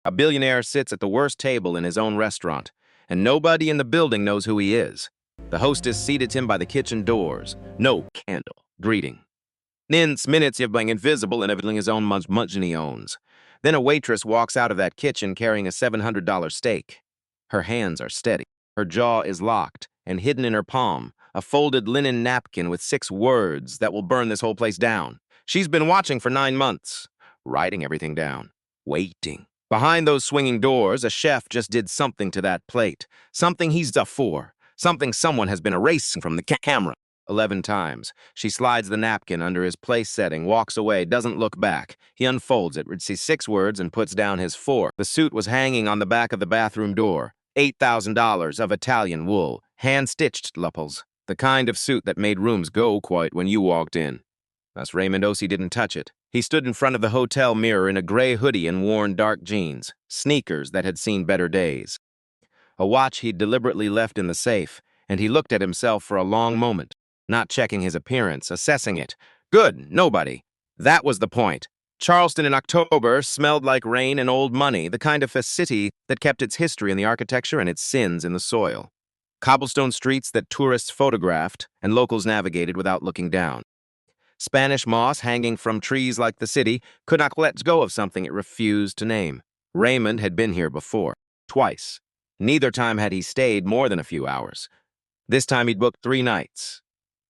A billionaire sits at the worst table in his own restaurant, and nobody in the building knows who he is. The hostess seated him by the kitchen doors. No candle. Greeting. Minutes of being invisible and evidently his own munching he owns. Then a waitress walks out of that kitchen carrying a $700 steak. Her hands are steady. Her jaw is locked, and hidden in her palm, a folded linen napkin with 6 words that will burn this whole place down. She's been watching for 9 months, writing everything down, waiting. Behind those swinging doors, a chef just did something to that plate, something he's done for, something someone has been erasing from the camera. 11 times. She slides the napkin under his place setting, walks away, doesn't look back. He unfolds it, sees 6 words, and puts down his fork. The suit was hanging on the back of the bathroom door. $8,000 of Italian wool, hand-stitched lapels. The kind of suit that made rooms go quiet when you walked in. Thus Raymond Osei didn't touch it. He stood in front of the hotel mirror in a gray hoodie and worn dark jeans, sneakers that had seen better days. A watch he'd deliberately left in the safe, and he looked at himself for a long moment, not checking his appearance, assessing it. Good, nobody. That was the point. Charleston in October smelled like rain and old money, the kind of a city that kept its history in the architecture and its sins in the soil. Cobblestone streets that tourists photographed and locals navigated without looking down. Spanish moss hanging from trees like the city could not let go of something it refused to name. Raymond had been here before, twice. Neither time had he stayed more than a few hours. This time he'd booked 3 nights.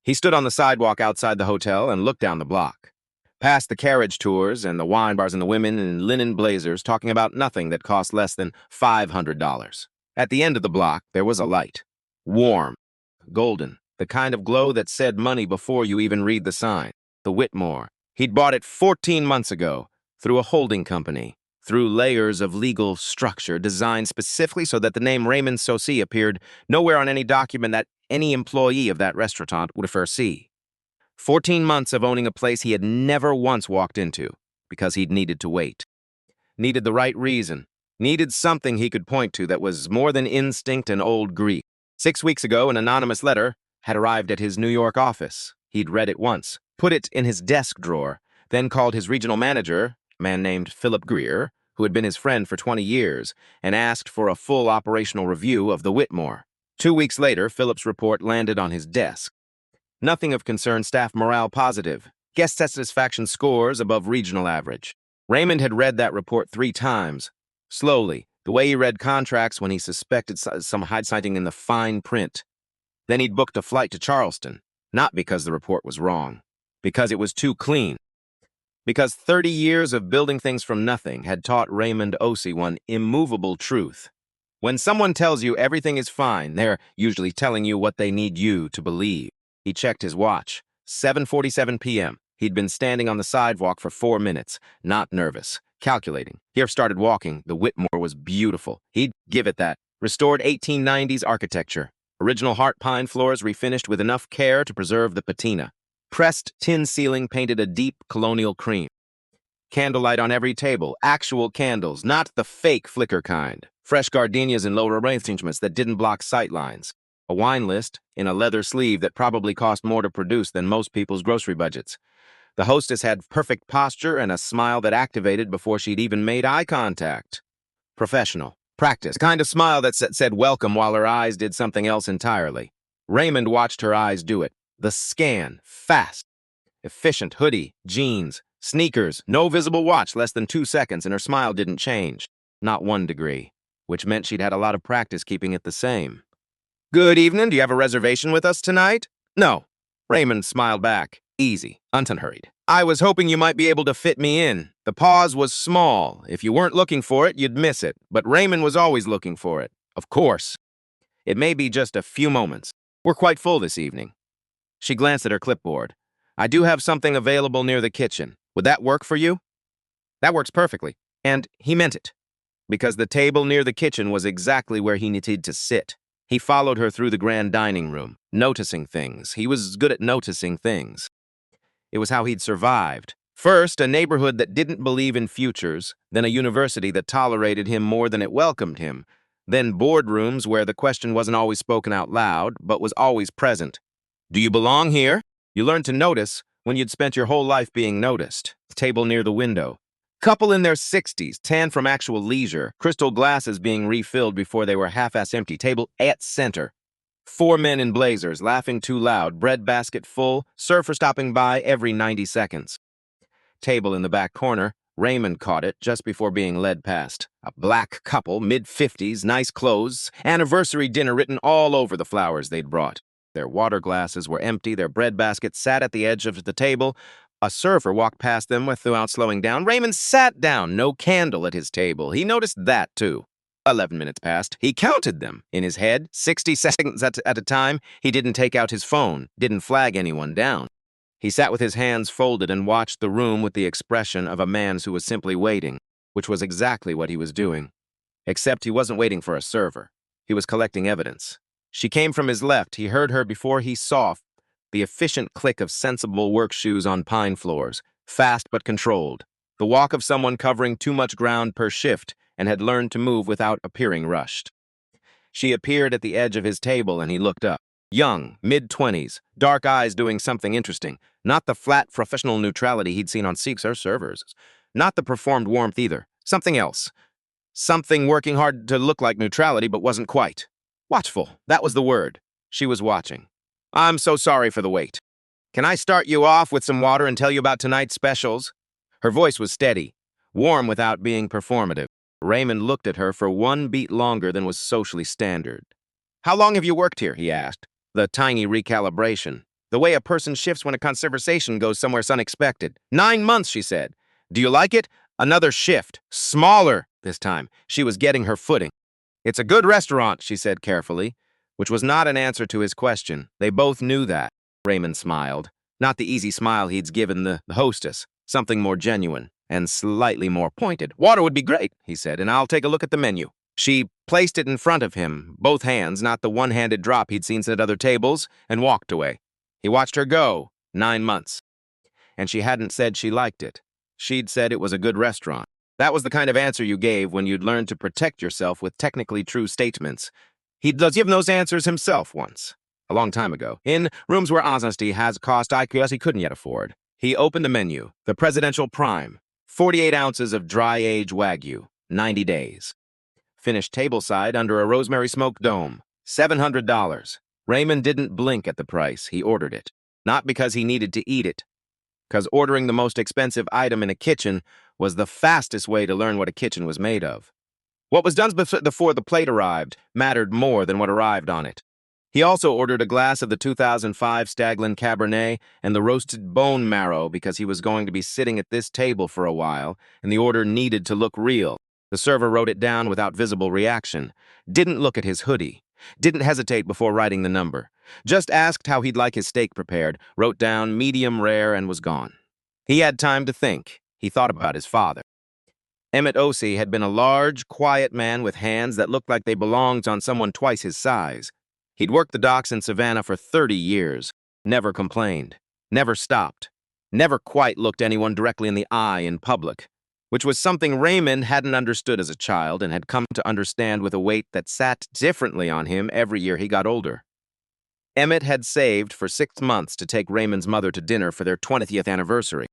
He stood on the sidewalk outside the hotel and looked down the block, past the carriage tours and the wine bars and the women in linen blazers talking about nothing that cost less than $500. At the end of the block, there was a light. Warm, golden, the kind of glow that said money before you even read the sign. The Whitmore. He'd bought it 14 months ago, through a holding company, through layers of legal structure designed specifically so that the name Raymond Osei appeared nowhere on any document that any employee of that restaurant would ever see. 14 months of owning a place he had never once walked into, because he'd needed to wait. Needed the right reason. Needed something he could point to that was more than instinct and old Greek. 6 weeks ago, an anonymous letter had arrived at his New York office. He'd read it once, put it in his desk drawer, then called his regional manager, a man named Philip Greer, who had been his friend for 20 years, and asked for a full operational review of the Whitmore. 2 weeks later, Philip's report landed on his desk. Nothing of concern, staff morale positive, guest satisfaction scores above regional average. Raymond had read that report 3 times, slowly, the way he read contracts when he suspected some hiding in the fine print. Then he'd booked a flight to Charleston, not because the report was wrong, because it was too clean. Because 30 years of building things from nothing had taught Raymond Osei one immovable truth. When someone tells you everything is fine, they're usually telling you what they need you to believe. He checked his watch. 7:47 p.m. He'd been standing on the sidewalk for 4 minutes, not nervous, calculating. He started walking. The Whitmore was beautiful. He'd give it that. Restored 1890s architecture. Original heart pine floors refinished with enough care to preserve the patina. Pressed tin ceiling painted a deep colonial cream. Candlelight on every table, actual candles, not the fake flicker kind. Fresh gardenias in lower arrangements that didn't block sight lines. A wine list in a leather sleeve that probably cost more to produce than most people's grocery budgets. The hostess had perfect posture and a smile that activated before she'd even made eye contact. Professional. Practice. The kind of smile that said welcome while her eyes did something else entirely. Raymond watched her eyes do it. The scan. Fast. Efficient. Hoodie. Jeans. Sneakers. No visible watch. Less than 2 seconds, and her smile didn't change. Not 1 degree. Which meant she'd had a lot of practice keeping it the same. Good evening. Do you have a reservation with us tonight? No. Raymond smiled back. Easy. Unhurried. I was hoping you might be able to fit me in. The pause was small. If you weren't looking for it, you'd miss it. But Raymond was always looking for it. Of course. It may be just a few moments. We're quite full this evening. She glanced at her clipboard. I do have something available near the kitchen. Would that work for you? That works perfectly. And he meant it. Because the table near the kitchen was exactly where he needed to sit. He followed her through the grand dining room, noticing things. He was good at noticing things. It was how he'd survived. First, a neighborhood that didn't believe in futures, then a university that tolerated him more than it welcomed him, then boardrooms where the question wasn't always spoken out loud, but was always present. Do you belong here? You learned to notice when you'd spent your whole life being noticed. The table near the window. Couple in their 60s, tan from actual leisure, crystal glasses being refilled before they were half-ass empty, table at center. 4 men in blazers, laughing too loud, bread basket full, surfer stopping by every 90 seconds. Table in the back corner, Raymond caught it just before being led past. A black couple, mid-50s, nice clothes, anniversary dinner written all over the flowers they'd brought. Their water glasses were empty, their bread baskets sat at the edge of the table. A server walked past them without slowing down. Raymond sat down, no candle at his table. He noticed that, too. 11 minutes passed. He counted them in his head, 60 seconds at a time. He didn't take out his phone, didn't flag anyone down. He sat with his hands folded and watched the room with the expression of a man who was simply waiting, which was exactly what he was doing. Except he wasn't waiting for a server. He was collecting evidence. She came from his left. He heard her before he saw the efficient click of sensible work shoes on pine floors, fast but controlled. The walk of someone covering too much ground per shift and had learned to move without appearing rushed. She appeared at the edge of his table and he looked up. Young, mid-20s, dark eyes doing something interesting. Not the flat professional neutrality he'd seen on Sikhs or servers. Not the performed warmth either. Something else. Something working hard to look like neutrality but wasn't quite. Watchful, that was the word. She was watching. I'm so sorry for the wait. Can I start you off with some water and tell you about tonight's specials? Her voice was steady, warm without being performative. Raymond looked at her for one beat longer than was socially standard. How long have you worked here? He asked. The tiny recalibration. The way a person shifts when a conversation goes somewhere unexpected. 9 months, she said. Do you like it? Another shift. Smaller this time. She was getting her footing. It's a good restaurant, she said carefully, which was not an answer to his question. They both knew that. Raymond smiled. Not the easy smile he'd given the hostess. Something more genuine and slightly more pointed. Water would be great, he said, and I'll take a look at the menu. She placed it in front of him, both hands, not the one-handed drop he'd seen at other tables, and walked away. He watched her go. 9 months. And she hadn't said she liked it. She'd said it was a good restaurant. That was the kind of answer you gave when you'd learned to protect yourself with technically true statements. He'd given those answers himself once, a long time ago, in rooms where honesty has cost IQs he couldn't yet afford. He opened the menu, the Presidential Prime, 48 ounces of dry-aged Wagyu, 90 days. Finished tableside under a rosemary smoked dome, $700. Raymond didn't blink at the price. He ordered it. Not because he needed to eat it, because ordering the most expensive item in a kitchen was the fastest way to learn what a kitchen was made of. What was done before the plate arrived mattered more than what arrived on it. He also ordered a glass of the 2005 Staglin Cabernet and the roasted bone marrow because he was going to be sitting at this table for a while, and the order needed to look real. The server wrote it down without visible reaction, didn't look at his hoodie, didn't hesitate before writing the number, just asked how he'd like his steak prepared, wrote down medium rare, and was gone. He had time to think. He thought about his father. Emmett Osei had been a large, quiet man with hands that looked like they belonged on someone twice his size. He'd worked the docks in Savannah for 30 years, never complained, never stopped, never quite looked anyone directly in the eye in public, which was something Raymond hadn't understood as a child and had come to understand with a weight that sat differently on him every year he got older. Emmett had saved for 6 months to take Raymond's mother to dinner for their 20th anniversary.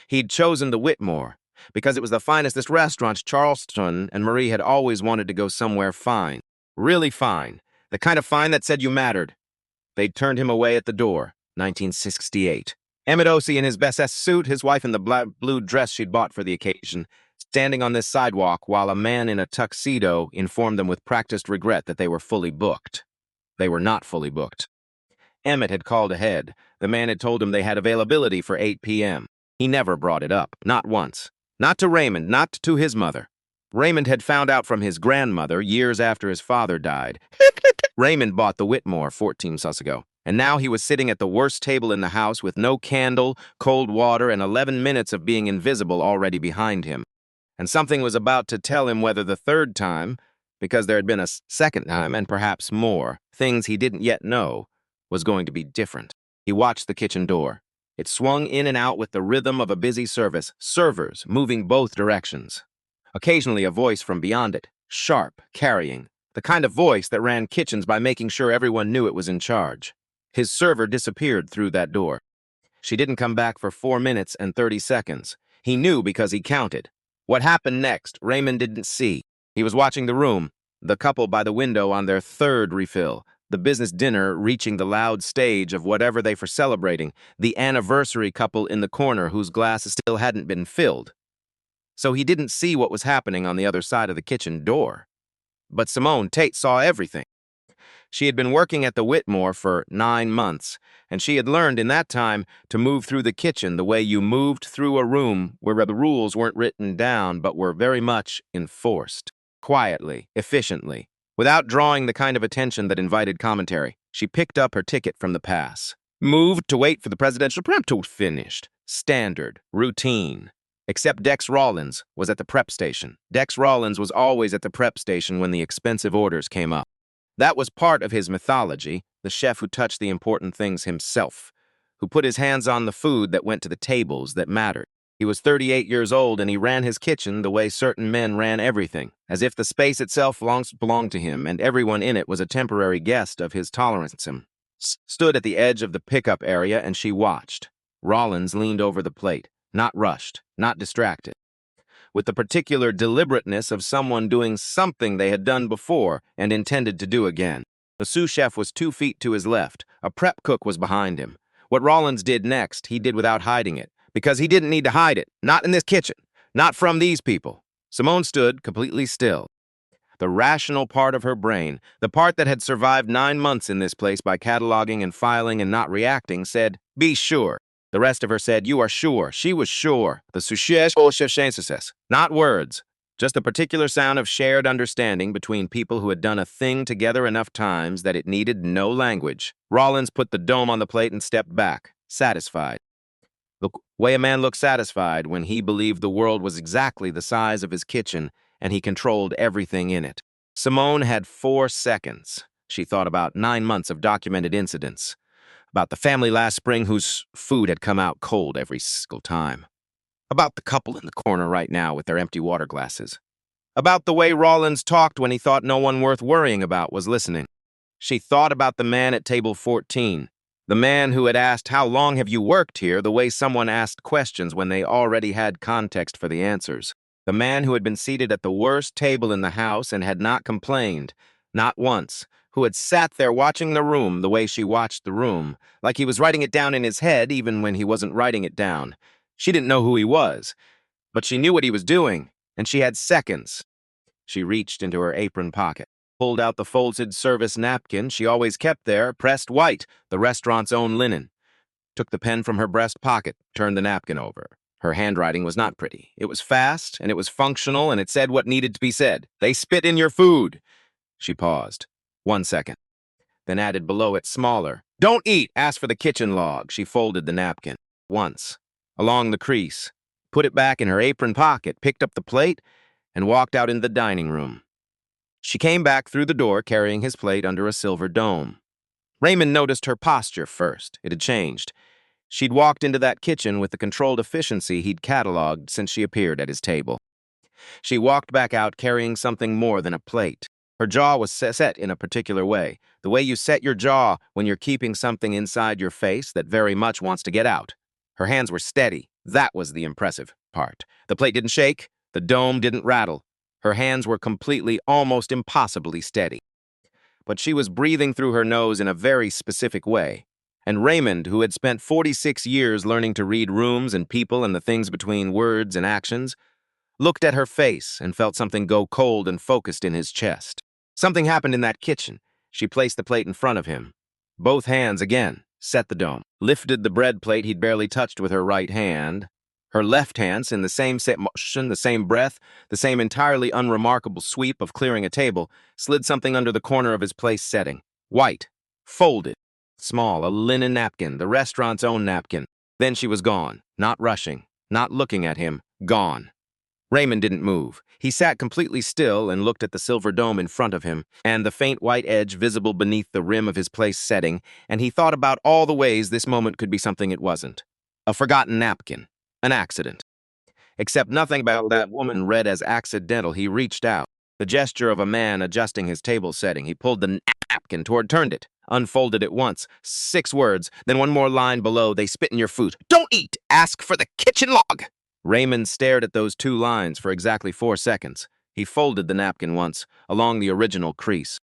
He'd chosen the Whitmore because it was the finest restaurant. Charleston and Marie had always wanted to go somewhere fine, really fine, the kind of fine that said you mattered. They'd turned him away at the door, 1968. Emmett Osei in his best suit, his wife in the blue dress she'd bought for the occasion, standing on this sidewalk while a man in a tuxedo informed them with practiced regret that they were fully booked. They were not fully booked. Emmett had called ahead. The man had told him they had availability for 8 p.m. He never brought it up, not once. Not to Raymond, not to his mother. Raymond had found out from his grandmother years after his father died. Raymond bought the Whitmore 14 months ago, and now he was sitting at the worst table in the house with no candle, cold water, and 11 minutes of being invisible already behind him. And something was about to tell him whether the third time, because there had been a second time and perhaps more, things he didn't yet know, was going to be different. He watched the kitchen door. It swung in and out with the rhythm of a busy service, servers moving both directions. Occasionally a voice from beyond it, sharp, carrying, the kind of voice that ran kitchens by making sure everyone knew it was in charge. His server disappeared through that door. She didn't come back for 4 minutes and 30 seconds. He knew because he counted. What happened next, Raymond didn't see. He was watching the room, the couple by the window on their third refill, the business dinner reaching the loud stage of whatever they were celebrating, the anniversary couple in the corner whose glasses still hadn't been filled. So he didn't see what was happening on the other side of the kitchen door. But Simone Tate saw everything. She had been working at the Whitmore for 9 months, and she had learned in that time to move through the kitchen the way you moved through a room where the rules weren't written down but were very much enforced. Quietly, efficiently, without drawing the kind of attention that invited commentary, she picked up her ticket from the pass. Moved to wait for the presidential prep to finished. Standard, routine. Except Dex Rollins was at the prep station. Dex Rollins was always at the prep station when the expensive orders came up. That was part of his mythology, the chef who touched the important things himself, who put his hands on the food that went to the tables that mattered. He was 38 years old and he ran his kitchen the way certain men ran everything, as if the space itself belonged to him and everyone in it was a temporary guest of his tolerance. Stood at the edge of the pickup area and she watched. Rollins leaned over the plate, not rushed, not distracted, with the particular deliberateness of someone doing something they had done before and intended to do again. The sous chef was 2 feet to his left. A prep cook was behind him. What Rollins did next, he did without hiding it, because he didn't need to hide it. Not in this kitchen. Not from these people. Simone stood completely still. The rational part of her brain, the part that had survived 9 months in this place by cataloging and filing and not reacting, said, "Be sure." The rest of her said, "You are sure." She was sure. The success or success. Not words. Just a particular sound of shared understanding between people who had done a thing together enough times that it needed no language. Rollins put the dome on the plate and stepped back, satisfied. The way a man looked satisfied when he believed the world was exactly the size of his kitchen and he controlled everything in it. Simone had 4 seconds. She thought about 9 months of documented incidents. About the family last spring whose food had come out cold every single time. About the couple in the corner right now with their empty water glasses. About the way Rollins talked when he thought no one worth worrying about was listening. She thought about the man at table 14, the man who had asked, "How long have you worked here?" the way someone asked questions when they already had context for the answers. The man who had been seated at the worst table in the house and had not complained, not once, who had sat there watching the room the way she watched the room, like he was writing it down in his head even when he wasn't writing it down. She didn't know who he was, but she knew what he was doing, and she had seconds. She reached into her apron pocket, pulled out the folded service napkin she always kept there, pressed white, the restaurant's own linen, took the pen from her breast pocket, turned the napkin over. Her handwriting was not pretty. It was fast, and it was functional, and it said what needed to be said. "They spit in your food." She paused. 1 second. Then added below it smaller. "Don't eat. Ask for the kitchen log." She folded the napkin. Once. Along the crease. Put it back in her apron pocket, picked up the plate, and walked out into the dining room. She came back through the door carrying his plate under a silver dome. Raymond noticed her posture first. It had changed. She'd walked into that kitchen with the controlled efficiency he'd cataloged since she appeared at his table. She walked back out carrying something more than a plate. Her jaw was set in a particular way, the way you set your jaw when you're keeping something inside your face that very much wants to get out. Her hands were steady. That was the impressive part. The plate didn't shake. The dome didn't rattle. Her hands were completely, almost impossibly steady. But she was breathing through her nose in a very specific way. And Raymond, who had spent 46 years learning to read rooms and people and the things between words and actions, looked at her face and felt something go cold and focused in his chest. Something happened in that kitchen. She placed the plate in front of him. Both hands again, set the dome. Lifted the bread plate he'd barely touched with her right hand. Her left hand, in the same set motion, the same breath, the same entirely unremarkable sweep of clearing a table, slid something under the corner of his place setting. White. Folded. Small, a linen napkin, the restaurant's own napkin. Then she was gone. Not rushing. Not looking at him. Gone. Raymond didn't move. He sat completely still and looked at the silver dome in front of him and the faint white edge visible beneath the rim of his place setting, and he thought about all the ways this moment could be something it wasn't. A forgotten napkin. An accident. Except nothing about that woman read as accidental. He reached out. The gesture of a man adjusting his table setting. He pulled the napkin turned it, unfolded it once. 6 words, then one more line below. "They spit in your food. Don't eat. Ask for the kitchen log." Raymond stared at those 2 lines for exactly 4 seconds. He folded the napkin once, along the original crease,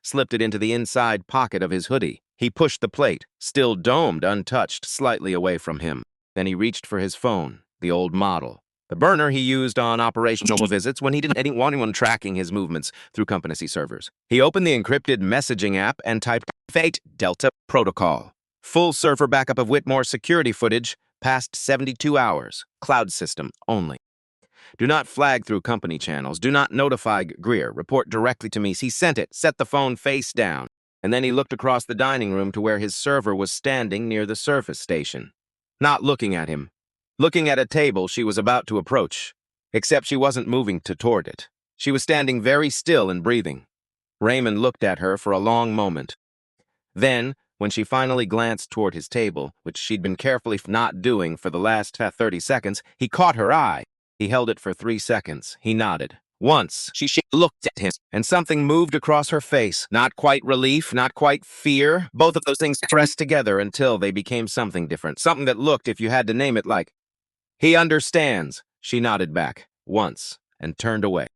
slipped it into the inside pocket of his hoodie. He pushed the plate, still domed, untouched, slightly away from him. Then he reached for his phone, the old model. The burner he used on operational visits when he didn't want anyone tracking his movements through company servers. He opened the encrypted messaging app and typed Fate Delta Protocol. Full server backup of Whitmore's security footage, past 72 hours. Cloud system only. Do not flag through company channels. Do not notify Greer. Report directly to me. He sent it. Set the phone face down. And then he looked across the dining room to where his server was standing near the service station. Not looking at him. Looking at a table she was about to approach. Except she wasn't moving toward it. She was standing very still and breathing. Raymond looked at her for a long moment. Then, when she finally glanced toward his table, which she'd been carefully not doing for the last 30 seconds, he caught her eye. He held it for 3 seconds. He nodded. Once, she looked at him, and something moved across her face. Not quite relief, not quite fear. Both of those things pressed together until they became something different. Something that looked, if you had to name it, like, he understands. She nodded back, once, and turned away.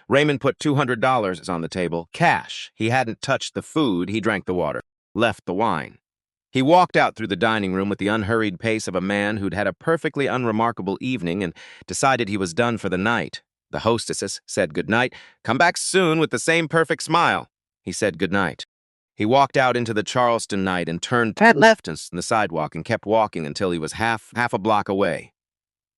Raymond put $200 on the table, cash. He hadn't touched the food. He drank the water, left the wine. He walked out through the dining room with the unhurried pace of a man who'd had a perfectly unremarkable evening and decided he was done for the night. The hostesses said goodnight. Come back soon with the same perfect smile. He said goodnight. He walked out into the Charleston night and turned left on the sidewalk and kept walking until he was half a block away.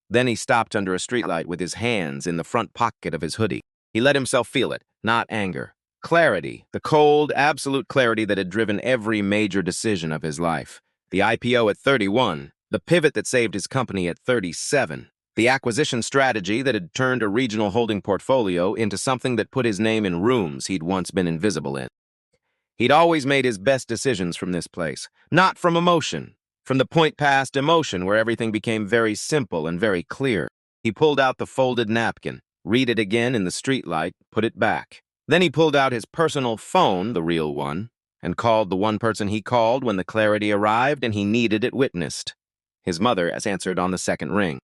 Then he stopped under a streetlight with his hands in the front pocket of his hoodie. He let himself feel it, not anger. Clarity, the cold, absolute clarity that had driven every major decision of his life. The IPO at 31, the pivot that saved his company at 37, the acquisition strategy that had turned a regional holding portfolio into something that put his name in rooms he'd once been invisible in. He'd always made his best decisions from this place, not from emotion, from the point past emotion where everything became very simple and very clear. He pulled out the folded napkin, read it again in the streetlight, put it back. Then he pulled out his personal phone, the real one, and called the one person he called when the clarity arrived and he needed it witnessed. His mother answered on the second ring.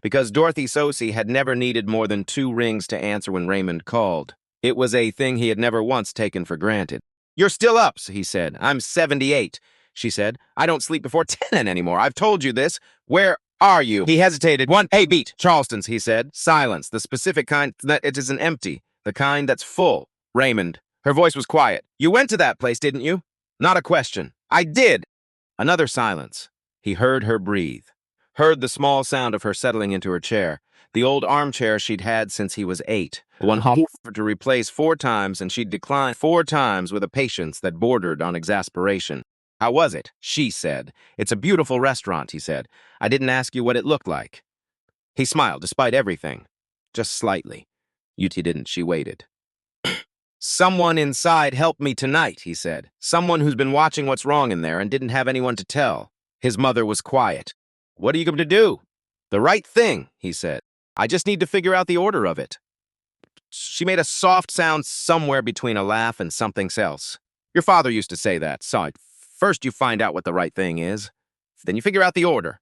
Because Dorothy Sosi had never needed more than 2 rings to answer when Raymond called. It was a thing he had never once taken for granted. You're still up, he said. I'm 78, she said. I don't sleep before 10 anymore. I've told you this. Where are you? He hesitated. Hey, beat. Charleston's, he said. Silence, the specific kind that it isn't empty. The kind that's full. Raymond. Her voice was quiet. You went to that place, didn't you? Not a question. I did. Another silence. He heard her breathe. Heard the small sound of her settling into her chair. The old armchair she'd had since he was 8. One offered to replace 4 times, and she'd declined 4 times with a patience that bordered on exasperation. How was it? She said. It's a beautiful restaurant, he said. I didn't ask you what it looked like. He smiled, despite everything. Just slightly. Yuti didn't. She waited. Someone inside helped me tonight, he said. Someone who's been watching what's wrong in there and didn't have anyone to tell. His mother was quiet. What are you going to do? The right thing, he said. I just need to figure out the order of it. She made a soft sound somewhere between a laugh and something else. Your father used to say that. First you find out what the right thing is. Then you figure out the order.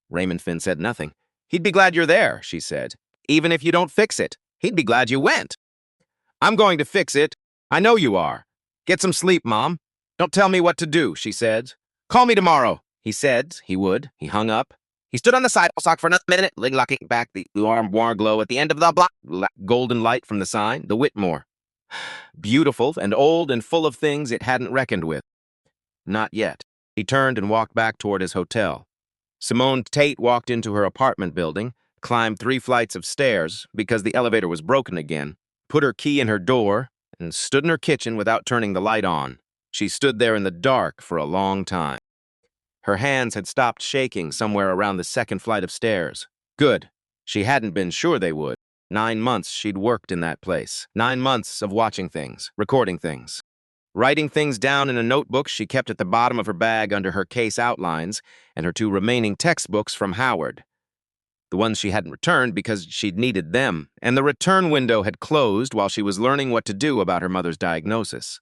Raymond Finn said nothing. He'd be glad you're there, she said. Even if you don't fix it. He'd be glad you went. I'm going to fix it. I know you are. Get some sleep, Mom. Don't tell me what to do, she said. Call me tomorrow, he said he would. He hung up. He stood on the sidewalk for another minute, looking back the warm glow at the end of the block. Golden light from the sign, the Whitmore. Beautiful and old and full of things it hadn't reckoned with. Not yet. He turned and walked back toward his hotel. Simone Tate walked into her apartment building, climbed 3 flights of stairs because the elevator was broken again, put her key in her door, and stood in her kitchen without turning the light on. She stood there in the dark for a long time. Her hands had stopped shaking somewhere around the 2nd flight of stairs. Good. She hadn't been sure they would. 9 months she'd worked in that place. 9 months of watching things, recording things. Writing things down in a notebook she kept at the bottom of her bag under her case outlines and her 2 remaining textbooks from Howard. The ones she hadn't returned because she'd needed them, and the return window had closed while she was learning what to do about her mother's diagnosis.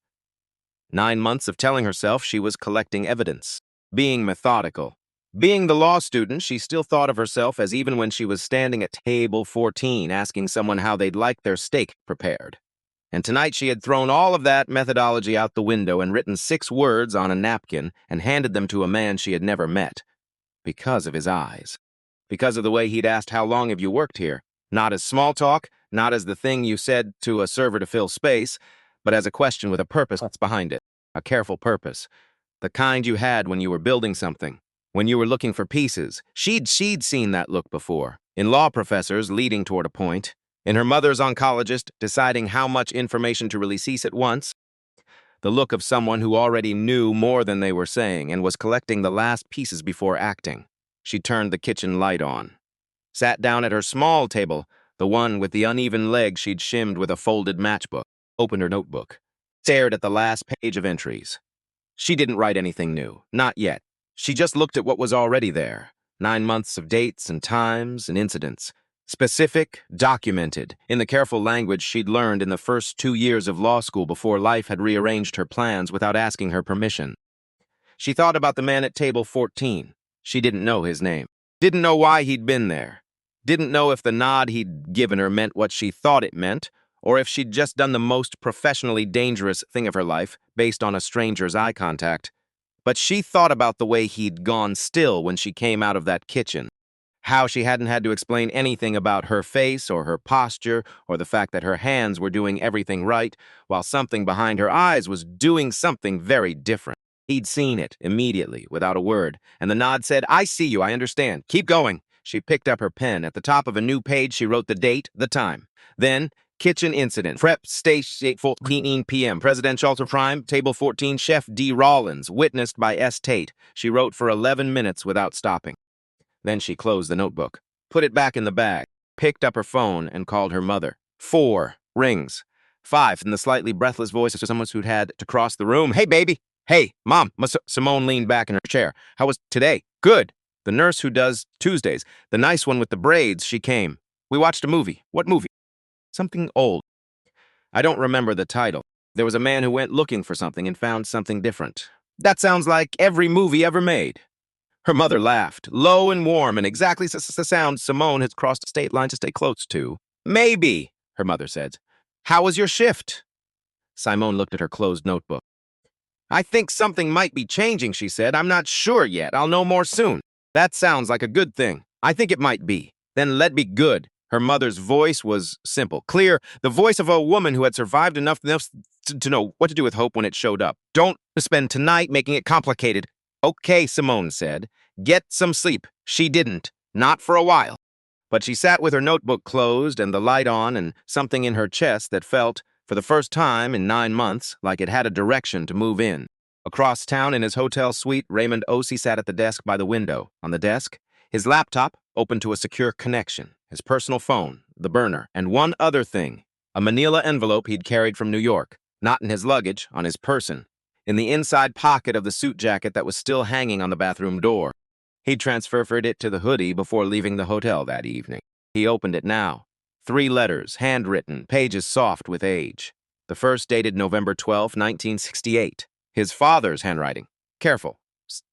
9 months of telling herself she was collecting evidence, being methodical, Being the law student, she still thought of herself as even when she was standing at table 14 asking someone how they'd like their steak prepared. And tonight she had thrown all of that methodology out the window and written 6 words on a napkin and handed them to a man she had never met. Because of his eyes. Because of the way he'd asked, "How long have you worked here?" Not as small talk, not as the thing you said to a server to fill space, but as a question with a purpose behind it. A careful purpose. The kind you had when you were building something. When you were looking for pieces. She'd seen that look before. In law professors leading toward a point. In her mother's oncologist deciding how much information to release at once. The look of someone who already knew more than they were saying and was collecting the last pieces before acting. She turned the kitchen light on. Sat down at her small table, the one with the uneven legs she'd shimmed with a folded matchbook. Opened her notebook. Stared at the last page of entries. She didn't write anything new. Not yet. She just looked at what was already there. 9 months of dates and times and incidents. Specific, documented, in the careful language she'd learned in the first 2 years of law school before life had rearranged her plans without asking her permission. She thought about the man at table 14. She didn't know his name. Didn't know why he'd been there. Didn't know if the nod he'd given her meant what she thought it meant, or if she'd just done the most professionally dangerous thing of her life based on a stranger's eye contact. But she thought about the way he'd gone still when she came out of that kitchen. How she hadn't had to explain anything about her face or her posture or the fact that her hands were doing everything right while something behind her eyes was doing something very different. He'd seen it immediately, without a word, and the nod said, "I see you, I understand. Keep going." She picked up her pen. At the top of a new page, she wrote the date, the time. Then, kitchen incident. Prep station 8:14 p.m. Presidential prime, table 14, Chef D. Rollins, witnessed by S. Tate. She wrote for 11 minutes without stopping. Then she closed the notebook, put it back in the bag, picked up her phone, and called her mother. 4 rings. 5 in the slightly breathless voice of someone who'd had to cross the room. "Hey, baby." "Hey, Mom." Simone leaned back in her chair. "How was today?" "Good." The nurse who does Tuesdays, the nice one with the braids, she came. "We watched a movie." "What movie?" "Something old. I don't remember the title. There was a man who went looking for something and found something different." "That sounds like every movie ever made." Her mother laughed, low and warm, and exactly the sound Simone had crossed a state line to stay close to. "Maybe," her mother said. "How was your shift?" Simone looked at her closed notebook. "I think something might be changing," she said. "I'm not sure yet. I'll know more soon." "That sounds like a good thing." "I think it might be." "Then let be good." Her mother's voice was simple, clear, the voice of a woman who had survived enough to know what to do with hope when it showed up. "Don't spend tonight making it complicated." "Okay," Simone said. "Get some sleep." She didn't. Not for a while. But she sat with her notebook closed and the light on and something in her chest that felt, for the first time in 9 months, like it had a direction to move in. Across town in his hotel suite, Raymond Ossie sat at the desk by the window. On the desk, his laptop open to a secure connection, his personal phone, the burner, and one other thing, a manila envelope he'd carried from New York, not in his luggage, on his person, in the inside pocket of the suit jacket that was still hanging on the bathroom door. He'd transferred it to the hoodie before leaving the hotel that evening. He opened it now. 3 letters, handwritten, pages soft with age. The first dated November 12, 1968. His father's handwriting. Careful,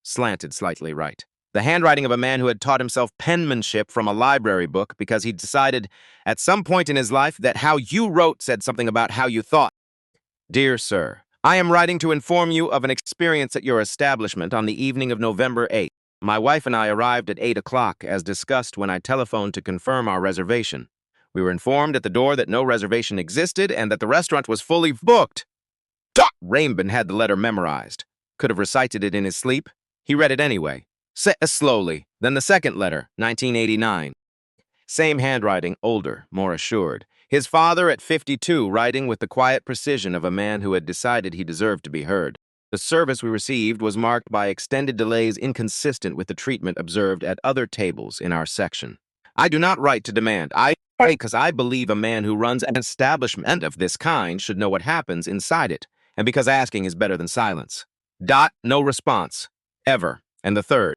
slanted slightly right. The handwriting of a man who had taught himself penmanship from a library book because he'd decided at some point in his life that how you wrote said something about how you thought. "Dear Sir, I am writing to inform you of an experience at your establishment on the evening of November 8th. My wife and I arrived at 8 o'clock, as discussed when I telephoned to confirm our reservation. We were informed at the door that no reservation existed and that the restaurant was fully booked." Raymond had the letter memorized. Could have recited it in his sleep. He read it anyway. Slowly. Then the second letter, 1989. Same handwriting, older, more assured. His father at 52, writing with the quiet precision of a man who had decided he deserved to be heard. The service we received was marked by extended delays inconsistent with the treatment observed at other tables in our section. I do not write to demand. I write because I believe a man who runs an establishment of this kind should know what happens inside it, and because asking is better than silence. No response. Ever. And the third.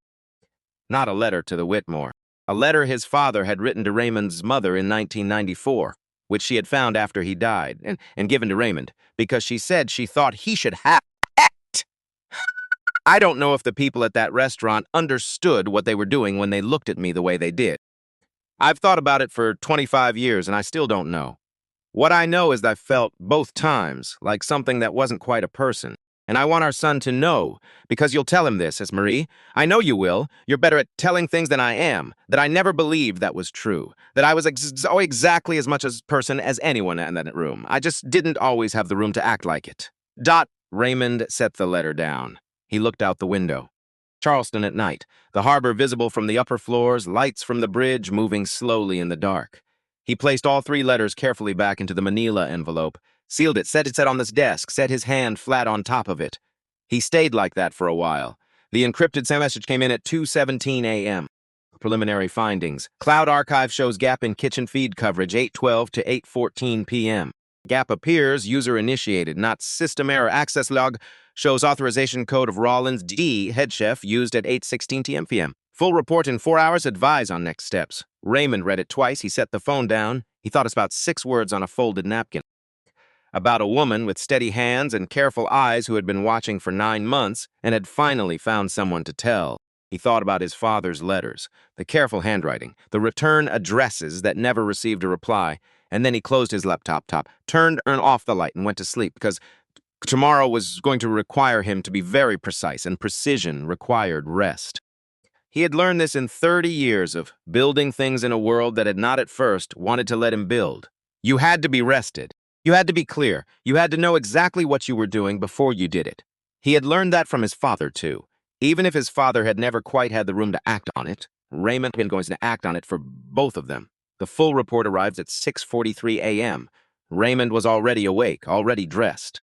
Not a letter to the Whitmore. A letter his father had written to Raymond's mother in 1994, which she had found after he died, and given to Raymond, because she said she thought he should have it. I don't know if the people at that restaurant understood what they were doing when they looked at me the way they did. I've thought about it for 25 years and I still don't know. What I know is that I felt both times like something that wasn't quite a person. And I want our son to know, because you'll tell him this, as Marie. I know you will. You're better at telling things than I am, that I never believed that was true, that I was exactly as much a person as anyone in that room. I just didn't always have the room to act like it. Raymond set the letter down. He looked out the window. Charleston at night, the harbor visible from the upper floors, lights from the bridge moving slowly in the dark. He placed all 3 letters carefully back into the manila envelope, sealed it, set it on this desk, set his hand flat on top of it. He stayed like that for a while. The encrypted message came in at 2:17 a.m. Preliminary findings. Cloud Archive shows gap in kitchen feed coverage 8:12 to 8:14 p.m. Gap appears user-initiated, not system error. Access log shows authorization code of Rollins D, head chef, used at 8:16 p.m. Full report in 4 hours, advise on next steps. Raymond read it twice. He set the phone down. He thought about 6 words on a folded napkin. About a woman with steady hands and careful eyes who had been watching for 9 months and had finally found someone to tell. He thought about his father's letters, the careful handwriting, the return addresses that never received a reply, and then he closed his laptop, turned off the light, and went to sleep because tomorrow was going to require him to be very precise, and precision required rest. He had learned this in 30 years of building things in a world that had not at first wanted to let him build. You had to be rested. You had to be clear. You had to know exactly what you were doing before you did it. He had learned that from his father, too. Even if his father had never quite had the room to act on it, Raymond had been going to act on it for both of them. The full report arrived at 6:43 a.m. Raymond was already awake, already dressed,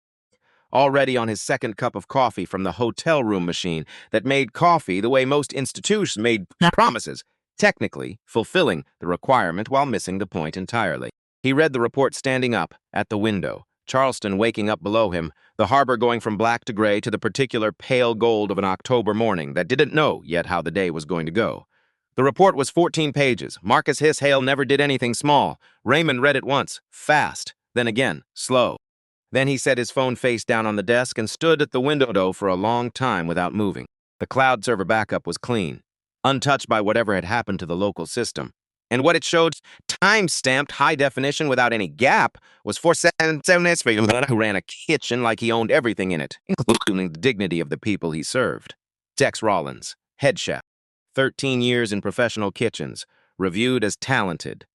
already on his second cup of coffee from the hotel room machine that made coffee the way most institutions made promises, technically fulfilling the requirement while missing the point entirely. He read the report standing up at the window, Charleston waking up below him, the harbor going from black to gray to the particular pale gold of an October morning that didn't know yet how the day was going to go. The report was 14 pages. Marcus Hiss Hale never did anything small. Raymond read it once, fast, then again, slow. Then he set his phone face down on the desk and stood at the window for a long time without moving. The cloud server backup was clean, untouched by whatever had happened to the local system. And what it showed, time-stamped, high definition without any gap, was 477 who ran a kitchen like he owned everything in it, including the dignity of the people he served. Dex Rollins, head chef, 13 years in professional kitchens, reviewed as talented,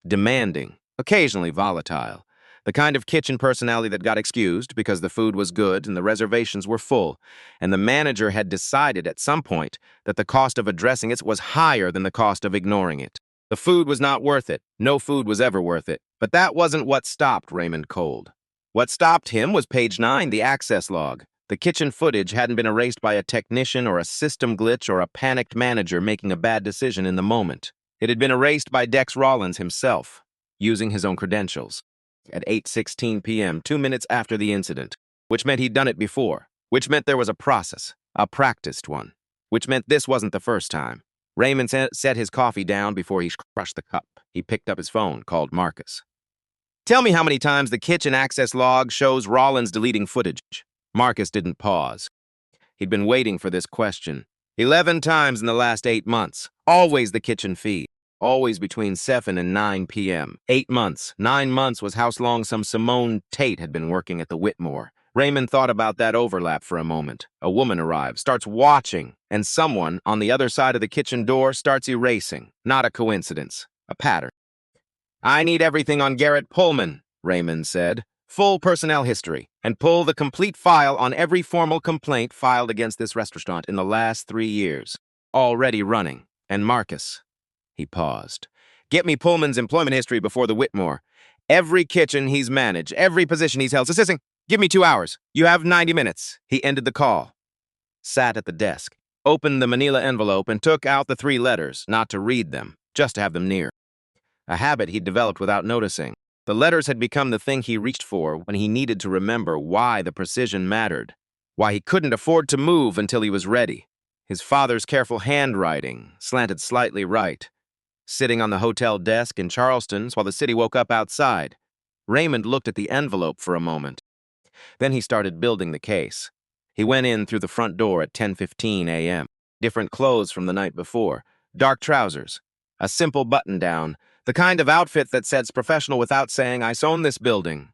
demanding, occasionally volatile, the kind of kitchen personality that got excused because the food was good and the reservations were full, and the manager had decided at some point that the cost of addressing it was higher than the cost of ignoring it. The food was not worth it. No food was ever worth it. But that wasn't what stopped Raymond cold. What stopped him was page 9, the access log. The kitchen footage hadn't been erased by a technician or a system glitch or a panicked manager making a bad decision in the moment. It had been erased by Dex Rollins himself, using his own credentials. At 8:16 p.m., 2 minutes after the incident, which meant he'd done it before, which meant there was a process, a practiced one, which meant this wasn't the first time. Raymond set his coffee down before he crushed the cup. He picked up his phone, called Marcus. Tell me how many times the kitchen access log shows Rollins deleting footage. Marcus didn't pause. He'd been waiting for this question. 11 times in the last 8 months. Always the kitchen feed. Always between 7 and 9 p.m. 8 months. 9 months was how long some Simone Tate had been working at the Whitmore. Raymond thought about that overlap for a moment. A woman arrives, starts watching, and someone on the other side of the kitchen door starts erasing. Not a coincidence. A pattern. I need everything on Garrett Pullman, Raymond said. Full personnel history, and pull the complete file on every formal complaint filed against this restaurant in the last 3 years. Already running. And Marcus. He paused. Get me Pullman's employment history before the Whitmore. Every kitchen he's managed, every position he's held. Assisting. Give me 2 hours. You have 90 minutes. He ended the call. Sat at the desk, opened the manila envelope, and took out the 3 letters, not to read them, just to have them near. A habit he'd developed without noticing. The letters had become the thing he reached for when he needed to remember why the precision mattered, why he couldn't afford to move until he was ready. His father's careful handwriting, slanted slightly right, sitting on the hotel desk in Charleston's while the city woke up outside. Raymond looked at the envelope for a moment. Then he started building the case. He went in through the front door at 10:15 a.m. Different clothes from the night before. Dark trousers. A simple button-down. The kind of outfit that says professional without saying, I own this building.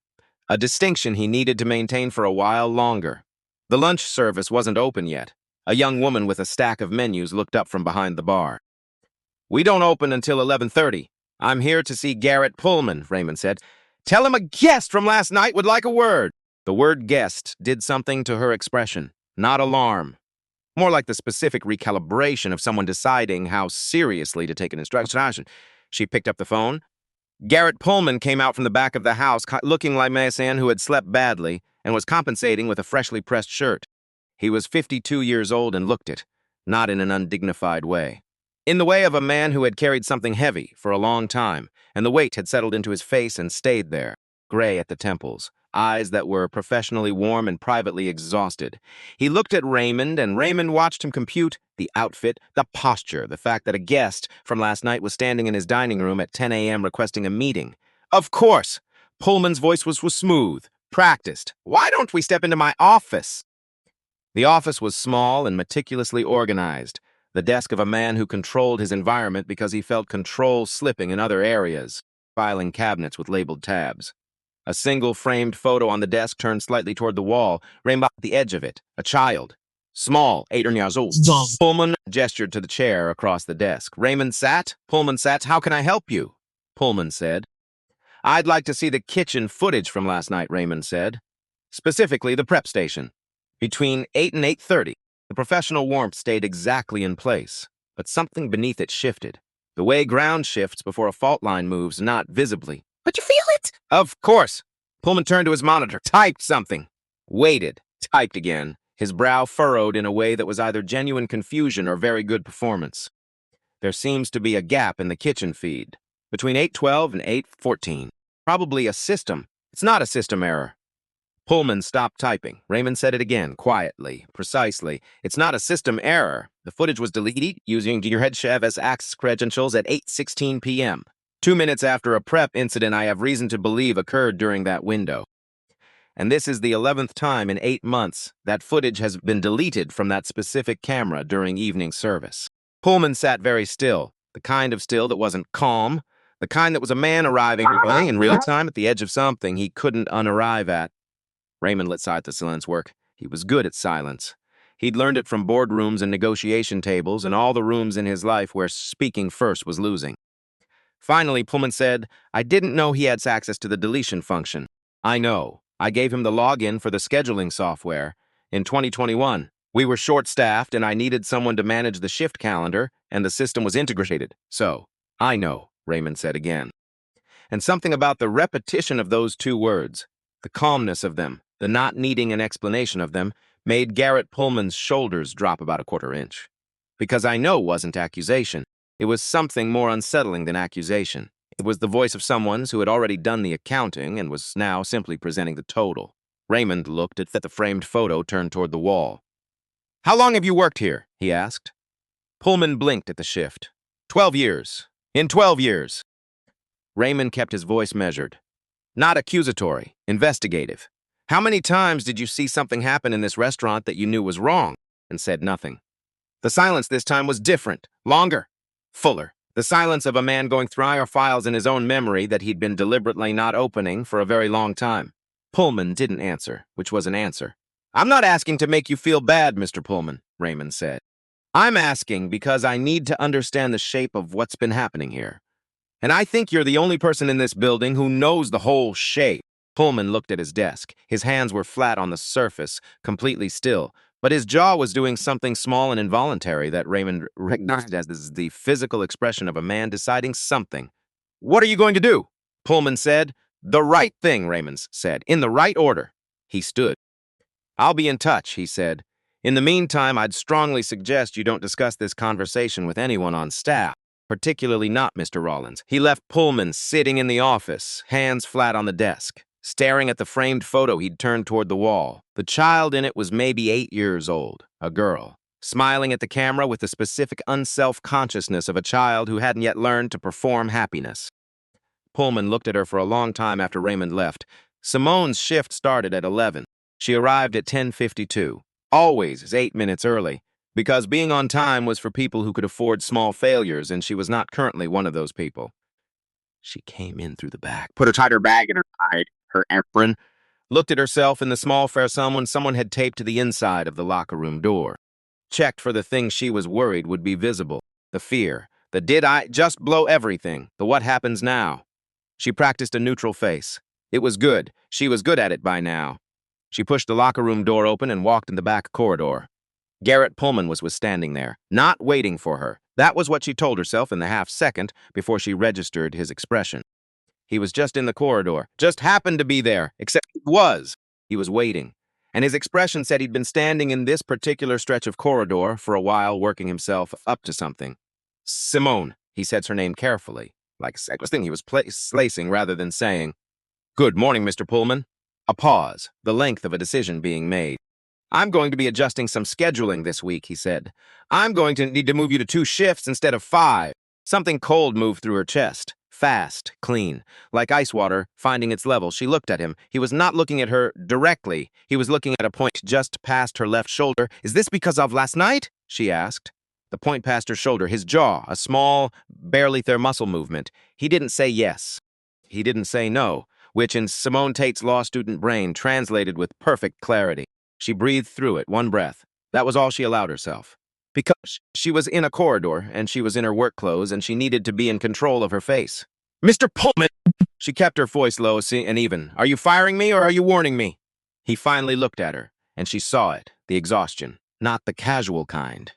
A distinction he needed to maintain for a while longer. The lunch service wasn't open yet. A young woman with a stack of menus looked up from behind the bar. We don't open until 11:30. I'm here to see Garrett Pullman, Raymond said. Tell him a guest from last night would like a word. The word guest did something to her expression, not alarm. More like the specific recalibration of someone deciding how seriously to take an instruction. She picked up the phone. Garrett Pullman came out from the back of the house looking like a man who had slept badly and was compensating with a freshly pressed shirt. He was 52 years old and looked it, not in an undignified way. In the way of a man who had carried something heavy for a long time, and the weight had settled into his face and stayed there, gray at the temples, eyes that were professionally warm and privately exhausted. He looked at Raymond, and Raymond watched him compute the outfit, the posture, the fact that a guest from last night was standing in his dining room at 10 a.m. requesting a meeting. Of course! Pullman's voice was smooth, practiced. Why don't we step into my office? The office was small and meticulously organized, the desk of a man who controlled his environment because he felt control slipping in other areas, filing cabinets with labeled tabs. A single framed photo on the desk turned slightly toward the wall, Raymond at the edge of it, a child. Small, 8 years old. Pullman gestured to the chair across the desk. Raymond sat. Pullman sat. How can I help you? Pullman said. I'd like to see the kitchen footage from last night, Raymond said. Specifically, the prep station. Between 8 and 8:30, the professional warmth stayed exactly in place, but something beneath it shifted. The way ground shifts before a fault line moves, not visibly. But you feel it? Of course. Pullman turned to his monitor, typed something, waited, typed again, his brow furrowed in a way that was either genuine confusion or very good performance. There seems to be a gap in the kitchen feed, between 8:12 and 8:14. Probably a system. It's not a system error. Pullman stopped typing. Raymond said it again, quietly, precisely. It's not a system error. The footage was deleted using your head chef as access credentials at 8:16 p.m. 2 minutes after a prep incident I have reason to believe occurred during that window. And this is the 11th time in 8 months that footage has been deleted from that specific camera during evening service. Pullman sat very still, the kind of still that wasn't calm, the kind that was a man arriving in real time at the edge of something he couldn't unarrive at. Raymond let the silence work. He was good at silence. He'd learned it from boardrooms and negotiation tables and all the rooms in his life where speaking first was losing. Finally, Pullman said, I didn't know he had access to the deletion function. I know. I gave him the login for the scheduling software. In 2021, we were short-staffed and I needed someone to manage the shift calendar, and the system was integrated. So, I know, Raymond said again. And something about the repetition of those two words, the calmness of them, the not needing an explanation of them, made Garrett Pullman's shoulders drop about a quarter inch. Because I know wasn't accusation. It was something more unsettling than accusation. It was the voice of someone who had already done the accounting and was now simply presenting the total. Raymond looked at the framed photo turned toward the wall. How long have you worked here? He asked. Pullman blinked at the shift. 12 years. In 12 years. Raymond kept his voice measured. Not accusatory, investigative. How many times did you see something happen in this restaurant that you knew was wrong and said nothing? The silence this time was different, longer, fuller. The silence of a man going through our files in his own memory that he'd been deliberately not opening for a very long time. Pullman didn't answer, which was an answer. I'm not asking to make you feel bad, Mr. Pullman, Raymond said. I'm asking because I need to understand the shape of what's been happening here. And I think you're the only person in this building who knows the whole shape. Pullman looked at his desk. His hands were flat on the surface, completely still, but his jaw was doing something small and involuntary that Raymond recognized as the physical expression of a man deciding something. What are you going to do? Pullman said. The right thing, Raymond said, in the right order. He stood. I'll be in touch, he said. In the meantime, I'd strongly suggest you don't discuss this conversation with anyone on staff, particularly not Mr. Rollins. He left Pullman sitting in the office, hands flat on the desk, staring at the framed photo he'd turned toward the wall. The child in it was maybe 8 years old, a girl, smiling at the camera with the specific unself-consciousness of a child who hadn't yet learned to perform happiness. Pullman looked at her for a long time after Raymond left. Simone's shift started at 11. She arrived at 10:52. always is 8 minutes early, because being on time was for people who could afford small failures, and she was not currently one of those people. She came in through the back, put a tighter bag in her side, her apron, looked at herself in the small fair someone had taped to the inside of the locker room door. Checked for the things she was worried would be visible. The fear, the did I just blow everything, the what happens now. She practiced a neutral face. It was good. She was good at it by now. She pushed the locker room door open and walked in the back corridor. Garrett Pullman was standing there, not waiting for her. That was what she told herself in the half-second before she registered his expression. He was just in the corridor, just happened to be there, except he was waiting. And his expression said he'd been standing in this particular stretch of corridor for a while, working himself up to something. Simone, he said her name carefully, like a second thing he was placing rather than saying, "Good morning, Mr. Pullman." A pause, the length of a decision being made. "I'm going to be adjusting some scheduling this week," he said. "I'm going to need to move you to 2 shifts instead of 5. Something cold moved through her chest. Fast, clean, like ice water finding its level. She looked at him. He was not looking at her directly. He was looking at a point just past her left shoulder. "Is this because of last night?" she asked. The point past her shoulder, his jaw, a small, barely there muscle movement. He didn't say yes. He didn't say no, which in Simone Tate's law student brain translated with perfect clarity. She breathed through it, one breath. That was all she allowed herself. Because she was in a corridor, and she was in her work clothes, and she needed to be in control of her face. "Mr. Pullman!" She kept her voice low and even. "Are you firing me or are you warning me?" He finally looked at her, and she saw it, the exhaustion. Not the casual kind.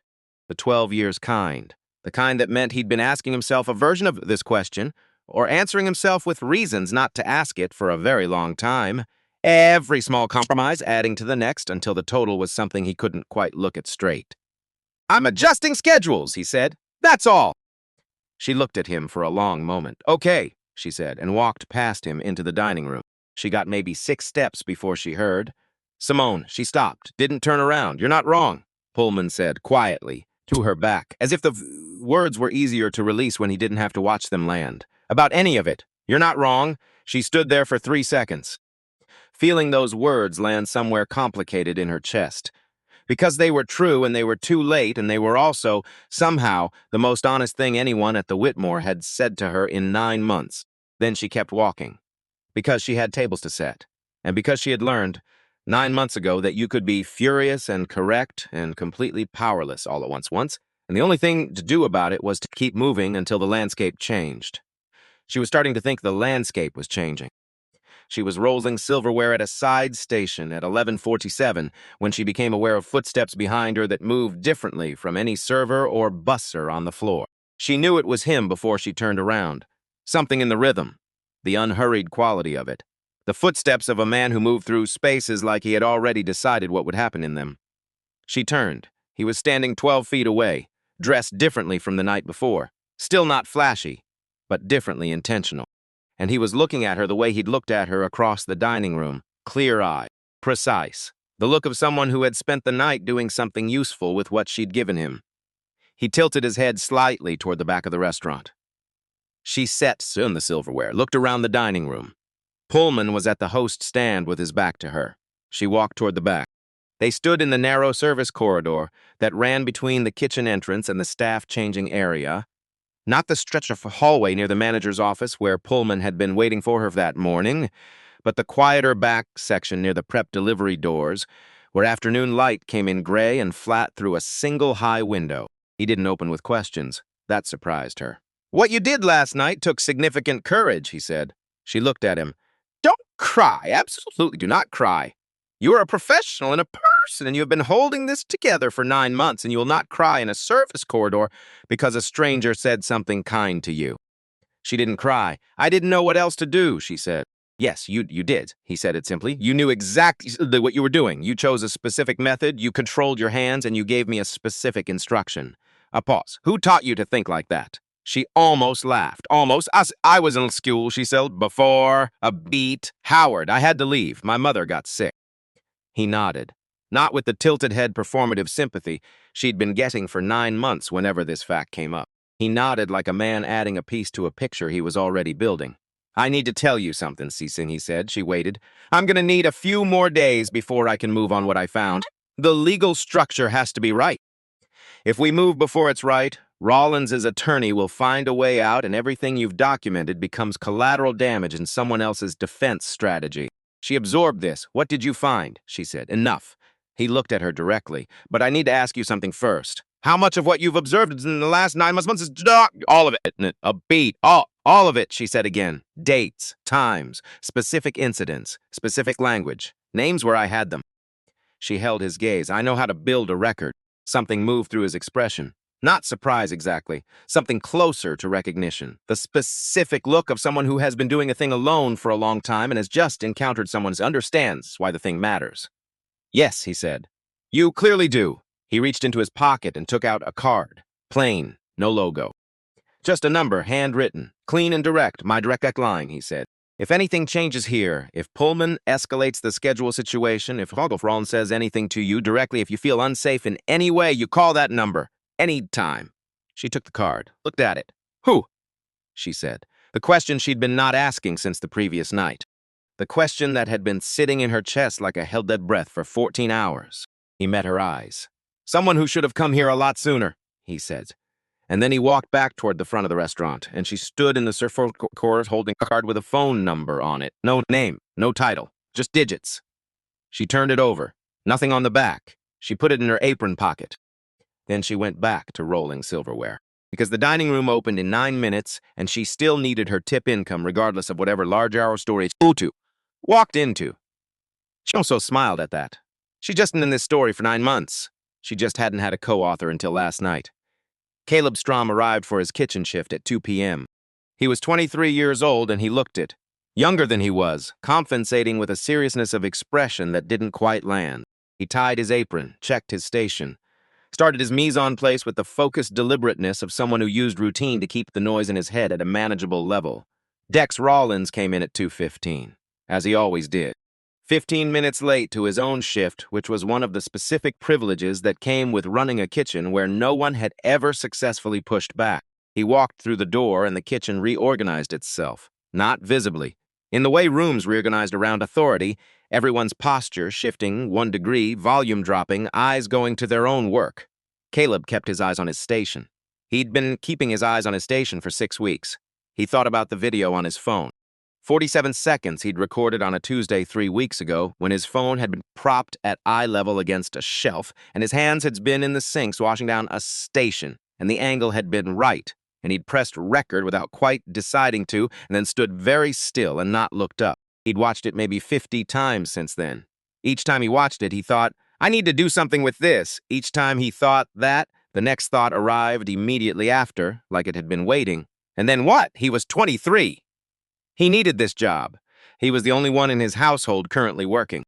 The 12 years kind. The kind that meant he'd been asking himself a version of this question, or answering himself with reasons not to ask it for a very long time. Every small compromise adding to the next until the total was something he couldn't quite look at straight. "I'm adjusting schedules," he said. "That's all." She looked at him for a long moment. "Okay," she said, and walked past him into the dining room. She got maybe 6 steps before she heard. "Simone," she stopped, didn't turn around. "You're not wrong," Pullman said quietly, to her back, as if the words were easier to release when he didn't have to watch them land. "About any of it. You're not wrong." She stood there for 3 seconds, feeling those words land somewhere complicated in her chest. Because they were true and they were too late, and they were also, somehow, the most honest thing anyone at the Whitmore had said to her in 9 months. Then she kept walking. Because she had tables to set. And because she had learned, 9 months ago, that you could be furious and correct and completely powerless all at once, and the only thing to do about it was to keep moving until the landscape changed. She was starting to think the landscape was changing. She was rolling silverware at a side station at 11:47 when she became aware of footsteps behind her that moved differently from any server or busser on the floor. She knew it was him before she turned around. Something in the rhythm, the unhurried quality of it. The footsteps of a man who moved through spaces like he had already decided what would happen in them. She turned. He was standing 12 feet away, dressed differently from the night before. Still not flashy, but differently intentional. And he was looking at her the way he'd looked at her across the dining room, clear-eyed, precise, the look of someone who had spent the night doing something useful with what she'd given him. He tilted his head slightly toward the back of the restaurant. She set in the silverware, looked around the dining room. Pullman was at the host stand with his back to her. She walked toward the back. They stood in the narrow service corridor that ran between the kitchen entrance and the staff-changing area. Not the stretch of hallway near the manager's office where Pullman had been waiting for her that morning, but the quieter back section near the prep delivery doors, where afternoon light came in gray and flat through a single high window. He didn't open with questions. That surprised her. "What you did last night took significant courage," he said. She looked at him. "Don't cry. Absolutely do not cry. You are a professional and a person, and you have been holding this together for 9 months, and you will not cry in a service corridor because a stranger said something kind to you." She didn't cry. "I didn't know what else to do," she said. "Yes, you did," he said it simply. "You knew exactly what you were doing. You chose a specific method, you controlled your hands, and you gave me a specific instruction." A pause. "Who taught you to think like that?" She almost laughed. "Almost. I was in school," she said, "before a beat. Howard, I had to leave. My mother got sick." He nodded, not with the tilted head performative sympathy she'd been getting for 9 months whenever this fact came up. He nodded like a man adding a piece to a picture he was already building. "I need to tell you something, Cecil," he said. She waited. "I'm going to need a few more days before I can move on what I found." The legal structure has to be right. If we move before it's right, Rollins' attorney will find a way out and everything you've documented becomes collateral damage in someone else's defense strategy. She absorbed this. What did you find? She said. Enough. He looked at her directly. But I need to ask you something first. How much of what you've observed in the last 9 months is all of it? A beat. All of it, she said again. Dates, times, specific incidents, specific language, names where I had them. She held his gaze. I know how to build a record. Something moved through his expression. Not surprise exactly. Something closer to recognition. The specific look of someone who has been doing a thing alone for a long time and has just encountered someone who understands why the thing matters. Yes, he said. You clearly do. He reached into his pocket and took out a card. Plain, no logo. Just a number, handwritten. Clean and direct, my direct line, he said. If anything changes here, if Pullman escalates the schedule situation, if Rollins says anything to you directly, if you feel unsafe in any way, you call that number. Any time. She took the card, looked at it. Who? She said. The question she'd been not asking since the previous night. The question that had been sitting in her chest like a held-dead breath for 14 hours. He met her eyes. Someone who should have come here a lot sooner, he said. And then he walked back toward the front of the restaurant, and she stood in the surfboard court holding a card with a phone number on it. No name, no title, just digits. She turned it over. Nothing on the back. She put it in her apron pocket. Then she went back to rolling silverware. Because the dining room opened in 9 minutes, and she still needed her tip income regardless of whatever large-hour story walked into. She also smiled at that. She'd just been in this story for 9 months. She just hadn't had a co-author until last night. Caleb Strom arrived for his kitchen shift at 2 p.m. He was 23 years old and he looked it. Younger than he was, compensating with a seriousness of expression that didn't quite land. He tied his apron, checked his station, started his mise-en-place with the focused deliberateness of someone who used routine to keep the noise in his head at a manageable level. Dex Rollins came in at 2:15, as he always did. 15 minutes late to his own shift, which was one of the specific privileges that came with running a kitchen where no one had ever successfully pushed back. He walked through the door and the kitchen reorganized itself, not visibly. In the way rooms reorganized around authority, everyone's posture shifting 1 degree, volume dropping, eyes going to their own work. Caleb kept his eyes on his station. He'd been keeping his eyes on his station for 6 weeks. He thought about the video on his phone. 47 seconds he'd recorded on a Tuesday 3 weeks ago when his phone had been propped at eye level against a shelf and his hands had been in the sinks washing down a station and the angle had been right and he'd pressed record without quite deciding to and then stood very still and not looked up. He'd watched it maybe 50 times since then. Each time he watched it, he thought, I need to do something with this. Each time he thought that, the next thought arrived immediately after, like it had been waiting. And then what? He was 23. He needed this job. He was the only one in his household currently working.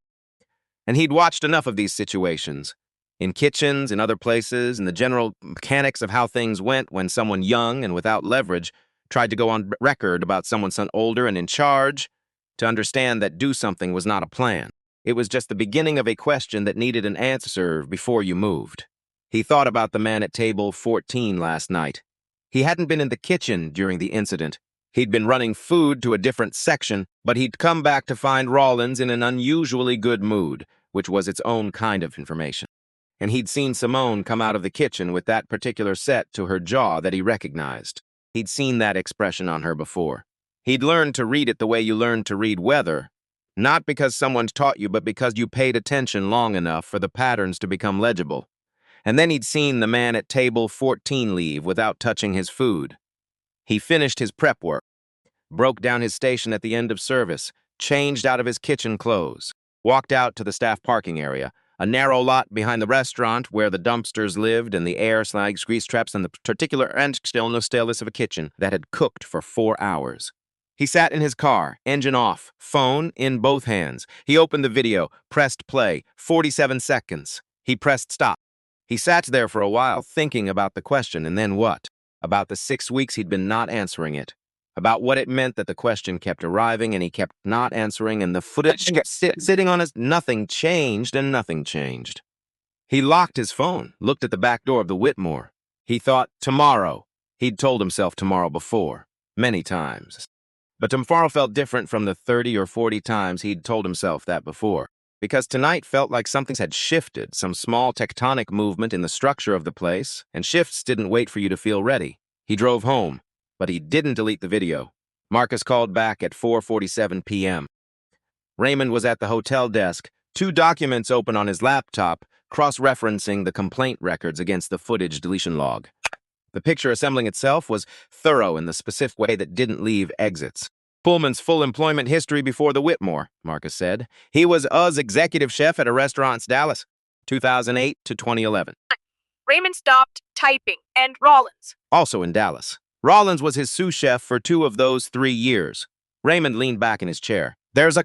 And he'd watched enough of these situations. In kitchens, in other places, in the general mechanics of how things went when someone young and without leverage tried to go on record about someone older and in charge, to understand that do something was not a plan. It was just the beginning of a question that needed an answer before you moved. He thought about the man at table 14 last night. He hadn't been in the kitchen during the incident. He'd been running food to a different section, but he'd come back to find Rollins in an unusually good mood, which was its own kind of information. And he'd seen Simone come out of the kitchen with that particular set to her jaw that he recognized. He'd seen that expression on her before. He'd learned to read it the way you learned to read weather, not because someone taught you, but because you paid attention long enough for the patterns to become legible. And then he'd seen the man at table 14 leave without touching his food. He finished his prep work, broke down his station at the end of service, changed out of his kitchen clothes, walked out to the staff parking area, a narrow lot behind the restaurant where the dumpsters lived and the air slags, grease traps, and the particular and staleness of a kitchen that had cooked for 4 hours. He sat in his car, engine off, phone in both hands. He opened the video, pressed play, 47 seconds. He pressed stop. He sat there for a while thinking about the question, and then what? About the 6 weeks he'd been not answering it. About what it meant that the question kept arriving and he kept not answering and the footage kept sitting on his... Nothing changed and nothing changed. He locked his phone, looked at the back door of the Whitmore. He thought, tomorrow. He'd told himself tomorrow before, many times. But tomorrow felt different from the 30 or 40 times he'd told himself that before. because tonight felt like something had shifted, some small tectonic movement in the structure of the place, and shifts didn't wait for you to feel ready. He drove home, but he didn't delete the video. Marcus called back at 4:47 p.m. Raymond was at the hotel desk, 2 documents open on his laptop, cross-referencing the complaint records against the footage deletion log. The picture assembling itself was thorough in the specific way that didn't leave exits. Pullman's full employment history before the Whitmore, Marcus said. He was US executive chef at a restaurant in Dallas, 2008 to 2011. Raymond stopped typing, and Rollins. Also in Dallas. Rollins was his sous chef for 2 of those 3 years. Raymond leaned back in his chair. There's a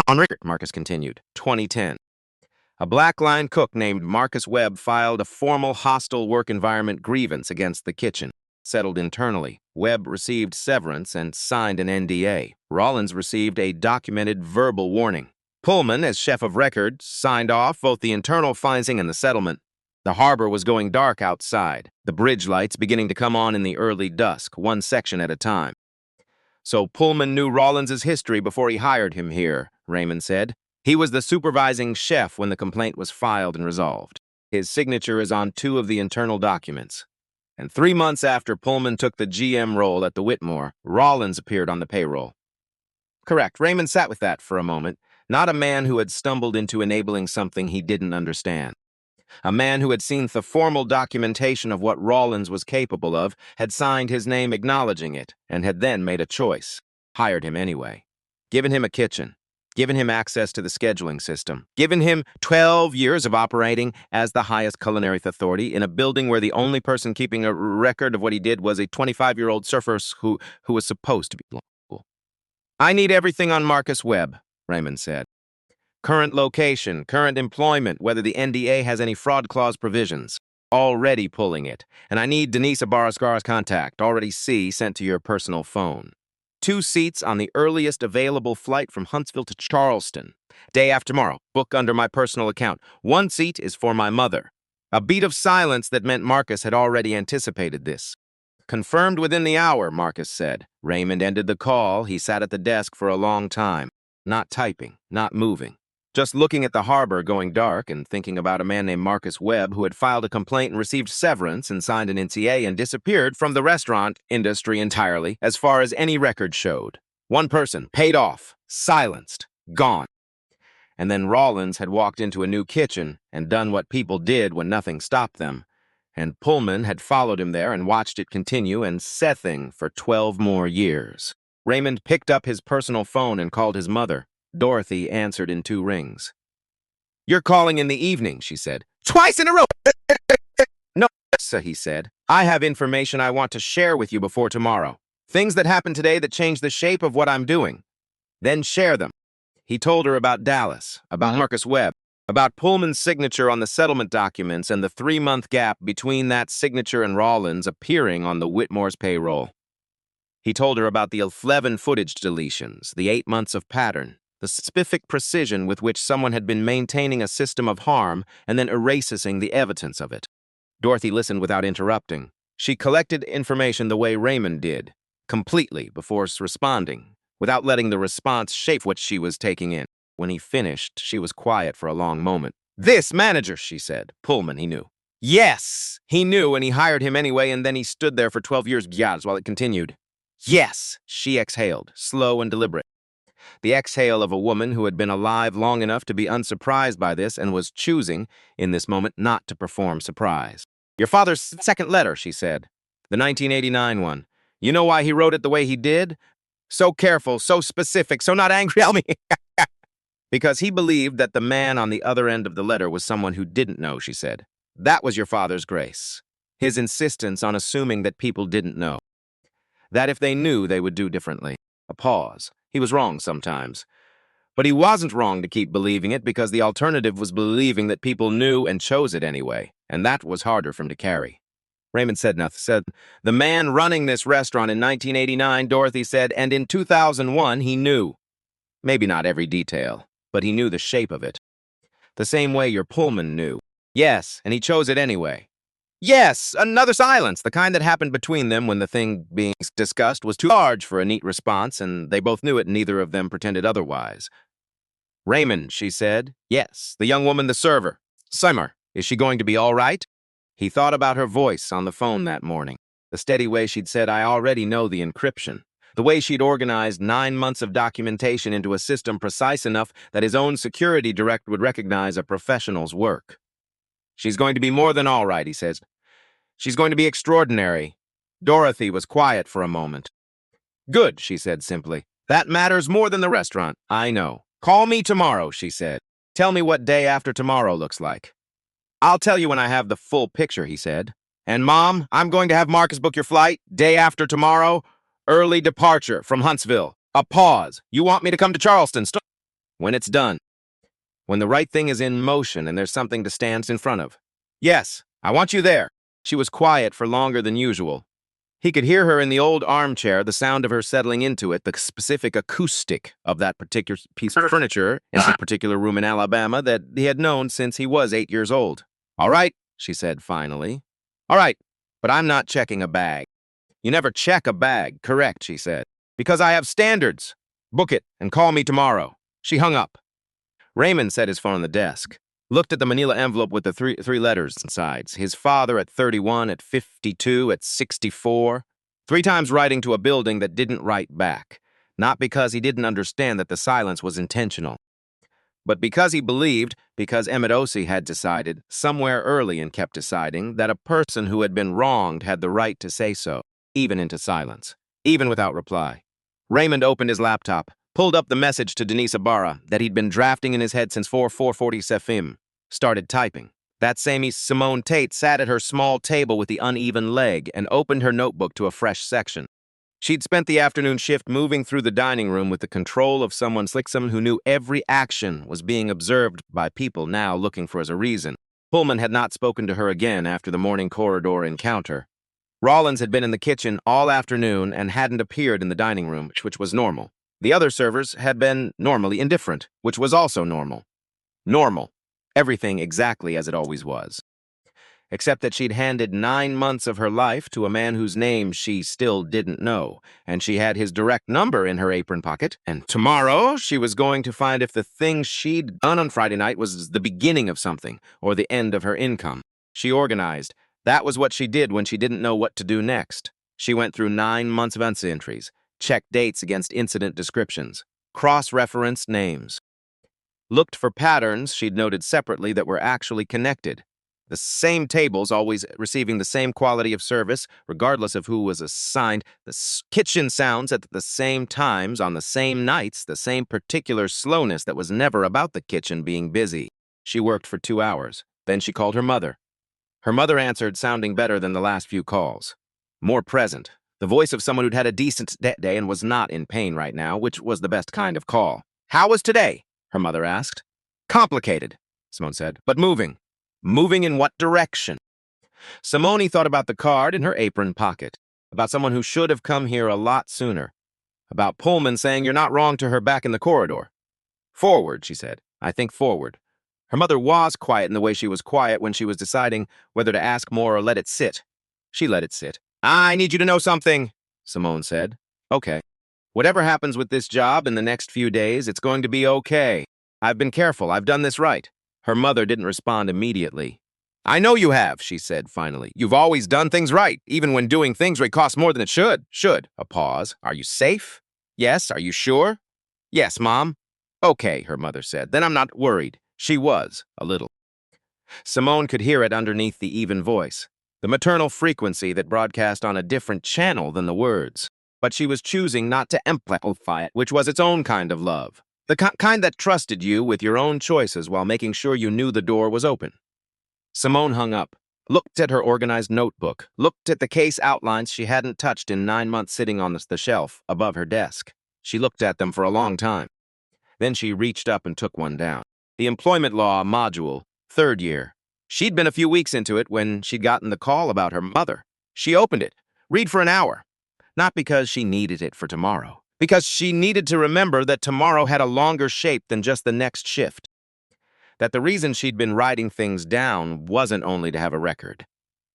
on record, Marcus continued. 2010. A black-line cook named Marcus Webb filed a formal hostile work environment grievance against the kitchen. Settled internally. Webb received severance and signed an NDA. Rollins received a documented verbal warning. Pullman, as chef of record, signed off both the internal finding and the settlement. The harbor was going dark outside, the bridge lights beginning to come on in the early dusk, one section at a time. So Pullman knew Rollins' history before he hired him here, Raymond said. He was the supervising chef when the complaint was filed and resolved. His signature is on 2 of the internal documents. And 3 months after Pullman took the GM role at the Whitmore, Rollins appeared on the payroll. Correct. Raymond sat with that for a moment. Not a man who had stumbled into enabling something he didn't understand. A man who had seen the formal documentation of what Rollins was capable of, had signed his name acknowledging it, and had then made a choice. Hired him anyway. Given him a kitchen. Given him access to the scheduling system. Given him 12 years of operating as the highest culinary authority in a building where the only person keeping a record of what he did was a 25-year-old surfer who was supposed to be local. I need everything on Marcus Webb, Raymond said. Current location, current employment, whether the NDA has any fraud clause provisions. Already pulling it. And I need Denise Abarascar's contact, already sent to your personal phone. 2 seats on the earliest available flight from Huntsville to Charleston. Day after tomorrow, book under my personal account. 1 seat is for my mother. A beat of silence that meant Marcus had already anticipated this. Confirmed within the hour, Marcus said. Raymond ended the call. He sat at the desk for a long time. Not typing, not moving. Just looking at the harbor going dark and thinking about a man named Marcus Webb who had filed a complaint and received severance and signed an NCA and disappeared from the restaurant industry entirely, as far as any record showed. One person, paid off, silenced, gone. And then Rollins had walked into a new kitchen and done what people did when nothing stopped them. And Pullman had followed him there and watched it continue and sething for 12 more years. Raymond picked up his personal phone and called his mother. Dorothy answered in 2 rings. You're calling in the evening, she said. Twice in a row! No, sir, he said. I have information I want to share with you before tomorrow. Things that happened today that change the shape of what I'm doing. Then share them. He told her about Dallas, about Marcus Webb, about Pullman's signature on the settlement documents and the 3-month gap between that signature and Rollins appearing on the Whitmore's payroll. He told her about the 11 footage deletions, the 8 months of pattern, the specific precision with which someone had been maintaining a system of harm and then erasing the evidence of it. Dorothy listened without interrupting. She collected information the way Raymond did, completely before responding, without letting the response shape what she was taking in. When he finished, she was quiet for a long moment. This manager, she said. Pullman, he knew. Yes, he knew, and he hired him anyway, and then he stood there for 12 years while it continued. Yes, she exhaled, slow and deliberate. The exhale of a woman who had been alive long enough to be unsurprised by this and was choosing, in this moment, not to perform surprise. Your father's second letter, she said. The 1989 one. You know why he wrote it the way he did? So careful, so specific, so not angry at me. Because he believed that the man on the other end of the letter was someone who didn't know, she said. That was your father's grace. His insistence on assuming that people didn't know. That if they knew, they would do differently. A pause. He was wrong sometimes. But he wasn't wrong to keep believing it because the alternative was believing that people knew and chose it anyway, and that was harder for him to carry. Raymond said nothing. Said, the man running this restaurant in 1989, Dorothy said, and in 2001 he knew. Maybe not every detail, but he knew the shape of it. The same way your Pullman knew. Yes, and he chose it anyway. Yes, another silence, the kind that happened between them when the thing being discussed was too large for a neat response, and they both knew it and neither of them pretended otherwise. Raymond, she said. Yes, the young woman, the server. Simmer, is she going to be all right? He thought about her voice on the phone that morning. The steady way she'd said, I already know the encryption. The way she'd organized 9 months of documentation into a system precise enough that his own security director would recognize a professional's work. She's going to be more than all right, he says. She's going to be extraordinary. Dorothy was quiet for a moment. Good, she said simply. That matters more than the restaurant. I know. Call me tomorrow, she said. Tell me what day after tomorrow looks like. I'll tell you when I have the full picture, he said. And, Mom, I'm going to have Marcus book your flight, day after tomorrow. Early departure from Huntsville. A pause. You want me to come to Charleston? When it's done. When the right thing is in motion and there's something to stand in front of. Yes, I want you there. She was quiet for longer than usual. He could hear her in the old armchair, the sound of her settling into it, the specific acoustic of that particular piece of furniture in that particular room in Alabama that he had known since he was 8 years old. All right, she said finally. All right, but I'm not checking a bag. You never check a bag, correct, she said. Because I have standards. Book it and call me tomorrow. She hung up. Raymond set his phone on the desk, looked at the manila envelope with the three letters inside. His father at 31, at 52, at 64. 3 times writing to a building that didn't write back. Not because he didn't understand that the silence was intentional, but because he believed, because Emmett Ossie had decided, somewhere early and kept deciding, that a person who had been wronged had the right to say so, even into silence, even without reply. Raymond opened his laptop, pulled up the message to Denise Ibarra that he'd been drafting in his head since 4:40 CFM, started typing. That same Simone Tate sat at her small table with the uneven leg and opened her notebook to a fresh section. She'd spent the afternoon shift moving through the dining room with the control of someone who knew every action was being observed by people now looking for as a reason. Pullman had not spoken to her again after the morning corridor encounter. Rollins had been in the kitchen all afternoon and hadn't appeared in the dining room, which was normal. The other servers had been normally indifferent, which was also normal. Normal. Everything exactly as it always was. Except that she'd handed 9 months of her life to a man whose name she still didn't know, and she had his direct number in her apron pocket, and tomorrow she was going to find if the thing she'd done on Friday night was the beginning of something, or the end of her income. She organized. That was what she did when she didn't know what to do next. She went through 9 months of entries, checked dates against incident descriptions, cross-referenced names, looked for patterns she'd noted separately that were actually connected. The same tables always receiving the same quality of service, regardless of who was assigned. The kitchen sounds at the same times, on the same nights, the same particular slowness that was never about the kitchen being busy. She worked for 2 hours. Then she called her mother. Her mother answered, sounding better than the last few calls. More present. The voice of someone who'd had a decent day and was not in pain right now, which was the best kind of call. How was today? Her mother asked. Complicated, Simone said, but moving. Moving in what direction? Simone thought about the card in her apron pocket, about someone who should have come here a lot sooner, about Pullman saying you're not wrong to her back in the corridor. Forward, she said. I think forward. Her mother was quiet in the way she was quiet when she was deciding whether to ask more or let it sit. She let it sit. I need you to know something, Simone said. Okay. Whatever happens with this job in the next few days, it's going to be okay. I've been careful. I've done this right. Her mother didn't respond immediately. I know you have, she said finally. You've always done things right, even when doing things right costs more than it should. Should. A pause. Are you safe? Yes. Are you sure? Yes, Mom. Okay, her mother said. Then I'm not worried. She was, a little. Simone could hear it underneath the even voice, the maternal frequency that broadcast on a different channel than the words. But she was choosing not to amplify it, which was its own kind of love. The kind that trusted you with your own choices while making sure you knew the door was open. Simone hung up, looked at her organized notebook, looked at the case outlines she hadn't touched in 9 months sitting on the shelf above her desk. She looked at them for a long time. Then she reached up and took one down. The employment law module, 3rd year. She'd been a few weeks into it when she'd gotten the call about her mother. She opened it, read for an hour. Not because she needed it for tomorrow, because she needed to remember that tomorrow had a longer shape than just the next shift. That the reason she'd been writing things down wasn't only to have a record.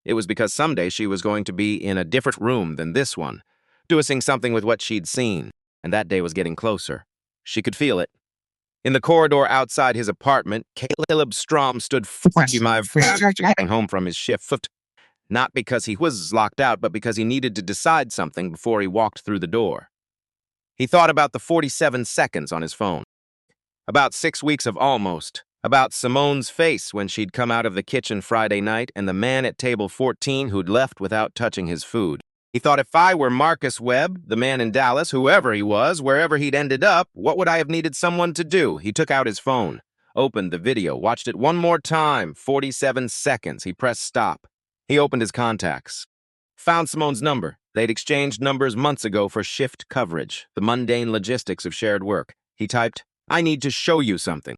It was because someday she was going to be in a different room than this one, doing something with what she'd seen, and that day was getting closer. She could feel it. In the corridor outside his apartment, Caleb Strom stood home from his shift, not because he was locked out, but because he needed to decide something before he walked through the door. He thought about the 47 seconds on his phone, about 6 weeks of almost, about Simone's face when she'd come out of the kitchen Friday night, and the man at table 14 who'd left without touching his food. He thought, if I were Marcus Webb, the man in Dallas, whoever he was, wherever he'd ended up, what would I have needed someone to do? He took out his phone, opened the video, watched it one more time, 47 seconds. He pressed stop. He opened his contacts. Found Simone's number. They'd exchanged numbers months ago for shift coverage, the mundane logistics of shared work. He typed, I need to show you something.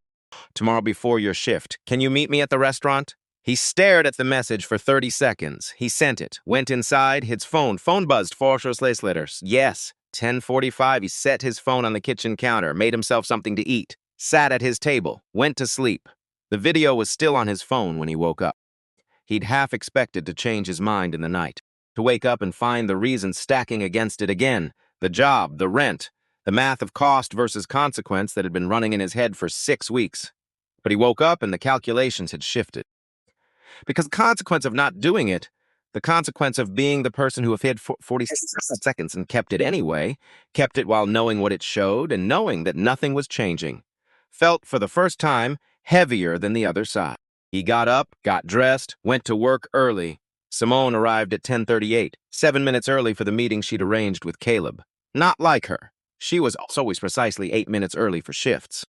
Tomorrow before your shift. Can you meet me at the restaurant? He stared at the message for 30 seconds. He sent it, went inside, his phone buzzed 4 hours later. Yes, 10:45, he set his phone on the kitchen counter, made himself something to eat, sat at his table, went to sleep. The video was still on his phone when he woke up. He'd half expected to change his mind in the night, to wake up and find the reasons stacking against it again, the job, the rent, the math of cost versus consequence that had been running in his head for 6 weeks. But he woke up and the calculations had shifted. Because the consequence of not doing it, the consequence of being the person who hid 40 seconds and kept it anyway, kept it while knowing what it showed and knowing that nothing was changing, felt for the first time heavier than the other side. He got up, got dressed, went to work early. Simone arrived at 10:38, 7 minutes early for the meeting she'd arranged with Caleb. Not like her. She was always precisely 8 minutes early for shifts.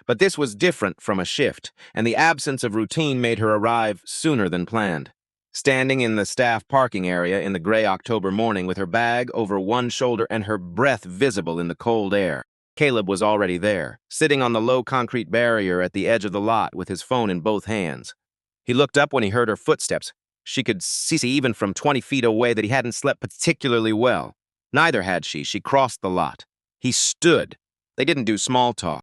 But this was different from a shift, and the absence of routine made her arrive sooner than planned. Standing in the staff parking area in the gray October morning with her bag over one shoulder and her breath visible in the cold air, Caleb was already there, sitting on the low concrete barrier at the edge of the lot with his phone in both hands. He looked up when he heard her footsteps. She could see even from 20 feet away that he hadn't slept particularly well. Neither had she. She crossed the lot. He stood. They didn't do small talk.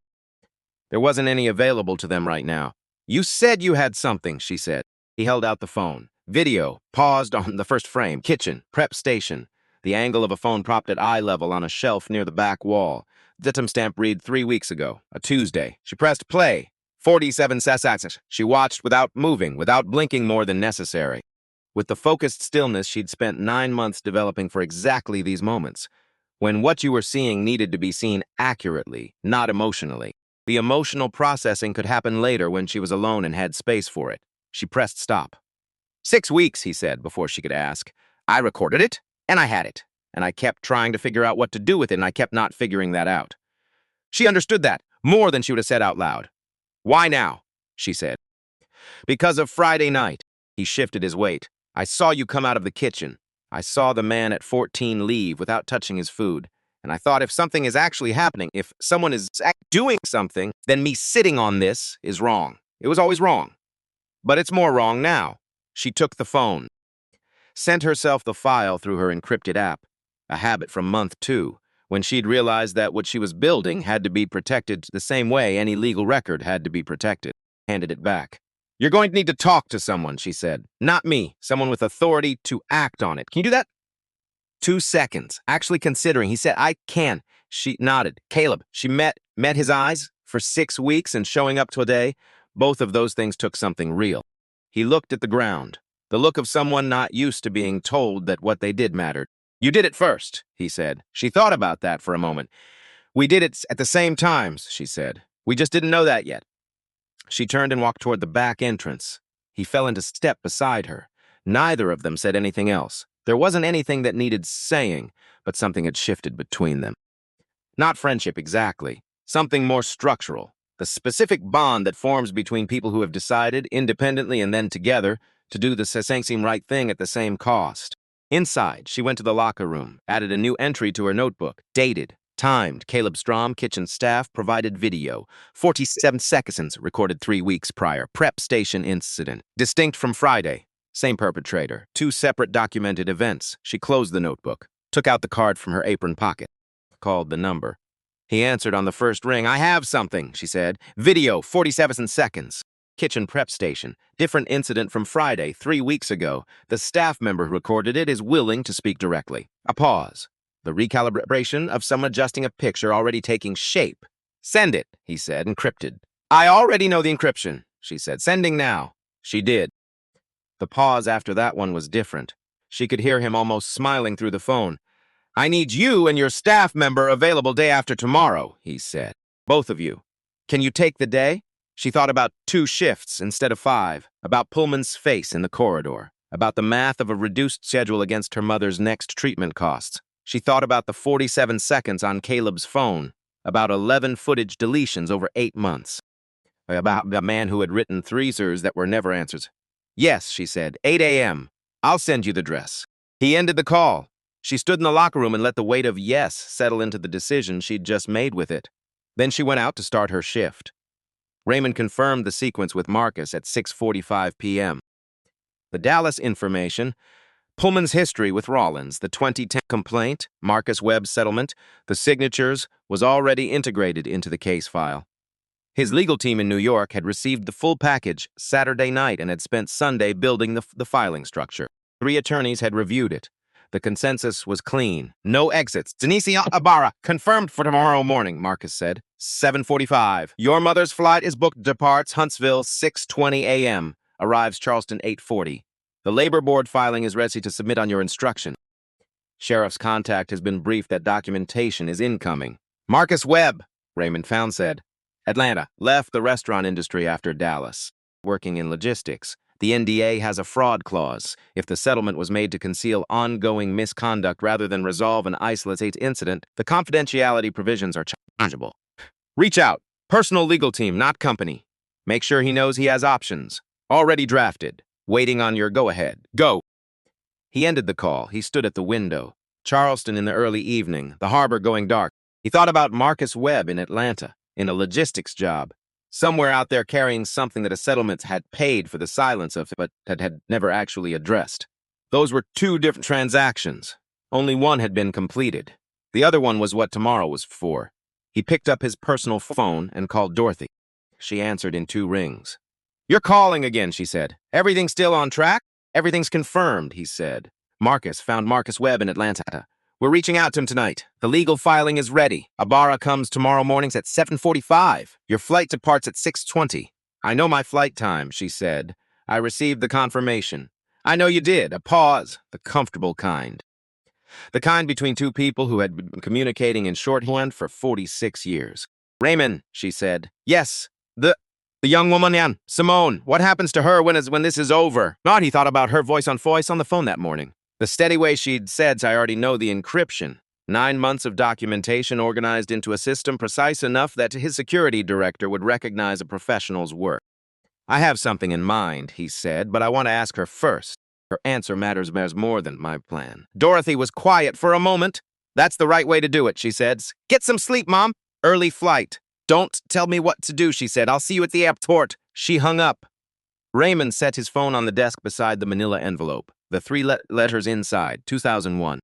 There wasn't any available to them right now. You said you had something, she said. He held out the phone. Video, paused on the first frame. Kitchen, prep station. The angle of a phone propped at eye level on a shelf near the back wall. The timestamp read 3 weeks ago, a Tuesday. She pressed play. 47 seconds. She watched without moving, without blinking more than necessary. With the focused stillness she'd spent 9 months developing for exactly these moments, when what you were seeing needed to be seen accurately, not emotionally. The emotional processing could happen later when she was alone and had space for it. She pressed stop. 6 weeks, he said, before she could ask. I recorded it, and I had it, and I kept trying to figure out what to do with it, and I kept not figuring that out. She understood that, more than she would have said out loud. Why now? She said. Because of Friday night. He shifted his weight. I saw you come out of the kitchen. I saw the man at 14 leave without touching his food. And I thought, if something is actually happening, if someone is doing something, then me sitting on this is wrong. It was always wrong. But it's more wrong now. She took the phone, sent herself the file through her encrypted app, a habit from month 2, when she'd realized that what she was building had to be protected the same way any legal record had to be protected. Handed it back. You're going to need to talk to someone, she said. Not me, someone with authority to act on it. Can you do that? 2 seconds, actually considering. He said, I can. She nodded. Caleb, she met his eyes for 6 weeks and showing up today. Both of those things took something real. He looked at the ground, the look of someone not used to being told that what they did mattered. You did it first, he said. She thought about that for a moment. We did it at the same times, she said. We just didn't know that yet. She turned and walked toward the back entrance. He fell into step beside her. Neither of them said anything else. There wasn't anything that needed saying, but something had shifted between them. Not friendship exactly, something more structural, the specific bond that forms between people who have decided, independently and then together, to do the same right thing at the same cost. Inside, she went to the locker room, added a new entry to her notebook, dated, timed. Caleb Strom, kitchen staff, provided video. 47 seconds, recorded 3 weeks prior. Prep station incident, distinct from Friday. Same perpetrator, 2 separate documented events. She closed the notebook, took out the card from her apron pocket, called the number. He answered on the first ring. I have something, she said. Video, 47 seconds. Kitchen prep station, different incident from Friday, 3 weeks ago. The staff member who recorded it is willing to speak directly. A pause. The recalibration of someone adjusting a picture already taking shape. Send it, he said, encrypted. I already know the encryption, she said. Sending now. She did. The pause after that one was different. She could hear him almost smiling through the phone. I need you and your staff member available day after tomorrow, he said. Both of you. Can you take the day? She thought about 2 shifts instead of 5, about Pullman's face in the corridor, about the math of a reduced schedule against her mother's next treatment costs. She thought about the 47 seconds on Caleb's phone, about 11 footage deletions over 8 months, about the man who had written threesers that were never answers. Yes, she said, 8 a.m. I'll send you the dress. He ended the call. She stood in the locker room and let the weight of yes settle into the decision she'd just made with it. Then she went out to start her shift. Raymond confirmed the sequence with Marcus at 6:45 p.m. The Dallas information, Pullman's history with Rollins, the 2010 complaint, Marcus Webb's settlement, the signatures, was already integrated into the case file. His legal team in New York had received the full package Saturday night and had spent Sunday building the filing structure. 3 attorneys had reviewed it. The consensus was clean. No exits. Denise Ibarra, confirmed for tomorrow morning, Marcus said. 7:45. Your mother's flight is booked, departs Huntsville 6:20 a.m., arrives Charleston 8:40. The labor board filing is ready to submit on your instruction. Sheriff's contact has been briefed that documentation is incoming. Marcus Webb, Raymond Found said. Atlanta, left the restaurant industry after Dallas, working in logistics. The NDA has a fraud clause. If the settlement was made to conceal ongoing misconduct rather than resolve an isolated incident, the confidentiality provisions are challengeable. Reach out. Personal legal team, not company. Make sure he knows he has options. Already drafted. Waiting on your go-ahead. Go. He ended the call. He stood at the window. Charleston in the early evening, the harbor going dark. He thought about Marcus Webb in Atlanta, in a logistics job. Somewhere out there carrying something that a settlement had paid for the silence of, but had never actually addressed. Those were 2 different transactions. Only one had been completed. The other one was what tomorrow was for. He picked up his personal phone and called Dorothy. She answered in 2 rings. You're calling again, she said. Everything's still on track? Everything's confirmed, he said. Marcus found Marcus Webb in Atlanta. We're reaching out to him tonight. The legal filing is ready. Ibarra comes tomorrow mornings at 7:45. Your flight departs at 6:20. I know my flight time, she said. I received the confirmation. I know you did. A pause. The comfortable kind. The kind between 2 people who had been communicating in shorthand for 46 years. Raymond, she said. Yes, the young woman, Simone. What happens to her when this is over? Not, he thought about her voice on the phone that morning. The steady way she'd said, I already know the encryption. 9 months of documentation organized into a system precise enough that his security director would recognize a professional's work. I have something in mind, he said, but I want to ask her first. Her answer matters more than my plan. Dorothy was quiet for a moment. That's the right way to do it, she said. Get some sleep, Mom. Early flight. Don't tell me what to do, she said. I'll see you at the airport. She hung up. Raymond set his phone on the desk beside the manila envelope. The 3 letters inside, 2001.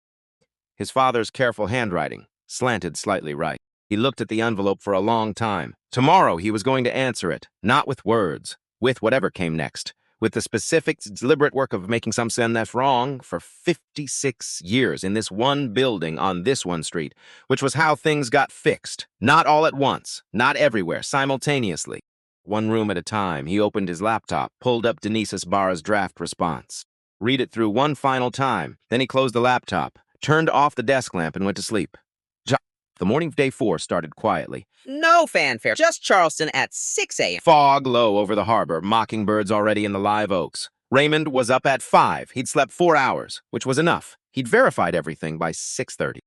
His father's careful handwriting, slanted slightly right. He looked at the envelope for a long time. Tomorrow he was going to answer it, not with words, with whatever came next, with the specific, deliberate work of making some sense that's wrong for 56 years in this one building on this one street, which was how things got fixed. Not all at once, not everywhere, simultaneously. 1 room at a time, he opened his laptop, pulled up Denise Ibarra's draft response. Read it through one final time. Then he closed the laptop, turned off the desk lamp, and went to sleep. The morning of day 4 started quietly. No fanfare, just Charleston at 6 a.m. Fog low over the harbor, mockingbirds already in the live oaks. Raymond was up at 5. He'd slept 4 hours, which was enough. He'd verified everything by 6:30.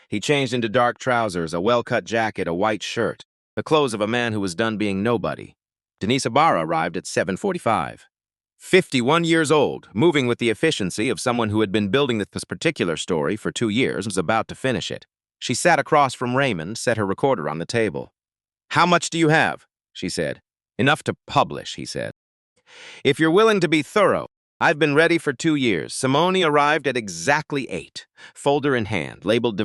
He changed into dark trousers, a well-cut jacket, a white shirt, the clothes of a man who was done being nobody. Denise Ibarra arrived at 7:45. 51 years old, moving with the efficiency of someone who had been building this particular story for 2 years, was about to finish it. She sat across from Raymond, set her recorder on the table. How much do you have? She said. Enough to publish, he said. If you're willing to be thorough, I've been ready for 2 years. Simone arrived at exactly 8. Folder in hand, labeled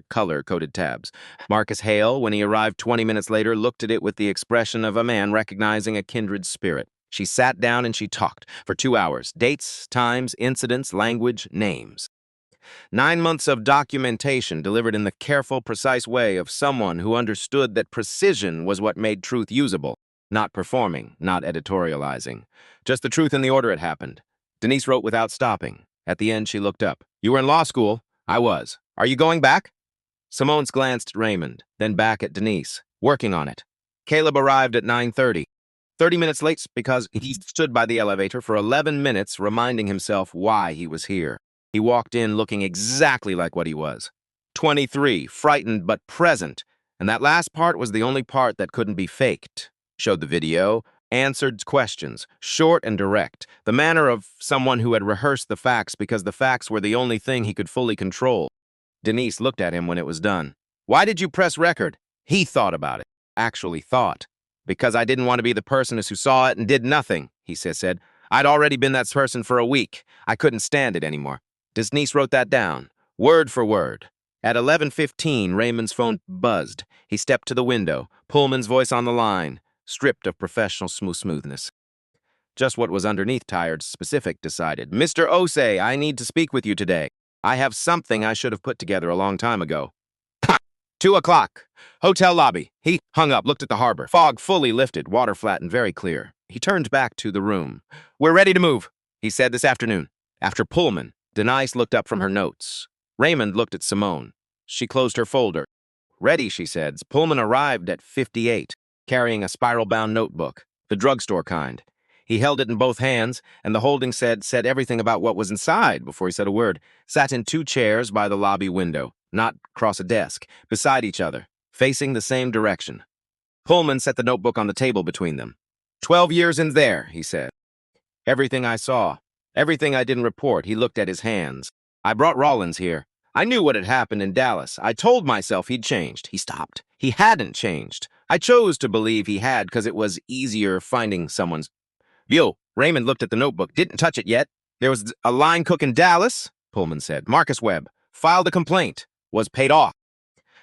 color-coded tabs. Marcus Hale, when he arrived 20 minutes later, looked at it with the expression of a man recognizing a kindred spirit. She sat down and she talked for 2 hours. Dates, times, incidents, language, names. 9 months of documentation delivered in the careful, precise way of someone who understood that precision was what made truth usable. Not performing, not editorializing. Just the truth in the order it happened. Denise wrote without stopping. At the end, she looked up. "You were in law school?" "I was. Are you going back?" Simone's glanced at Raymond, then back at Denise. "Working on it." Caleb arrived at 9:30. 30 minutes late because he stood by the elevator for 11 minutes reminding himself why he was here. He walked in looking exactly like what he was. 23, frightened but present. And that last part was the only part that couldn't be faked. Showed the video, answered questions, short and direct, the manner of someone who had rehearsed the facts because the facts were the only thing he could fully control. Denise looked at him when it was done. "Why did you press record?" He thought about it. Actually thought. "Because I didn't want to be the person who saw it and did nothing," he said. "I'd already been that person for a week. I couldn't stand it anymore." Denise wrote that down, word for word. At 11:15, Raymond's phone buzzed. He stepped to the window, Pullman's voice on the line, stripped of professional smoothness. Just what was underneath tired specific decided. "Mr. Osei, I need to speak with you today. I have something I should have put together a long time ago." 2 o'clock. Hotel lobby. He hung up, looked at the harbor. Fog fully lifted, water flat and very clear. He turned back to the room. "We're ready to move," he said, "this afternoon." After Pullman, Denise looked up from her notes. Raymond looked at Simone. She closed her folder. "Ready," she said. Pullman arrived at 58, carrying a spiral-bound notebook, the drugstore kind. He held it in both hands, and the holding said everything about what was inside before he said a word. Sat in 2 chairs by the lobby window, not across a desk, beside each other, facing the same direction. Pullman set the notebook on the table between them. 12 years in there," he said. "Everything I saw, everything I didn't report." He looked at his hands. "I brought Rollins here. I knew what had happened in Dallas. I told myself he'd changed." He stopped. He hadn't changed. I chose to believe he had because it was easier finding someone's. "Yo," Raymond looked at the notebook. "Didn't touch it yet. There was a line cook in Dallas," Pullman said. "Marcus Webb. Filed a complaint. Was paid off.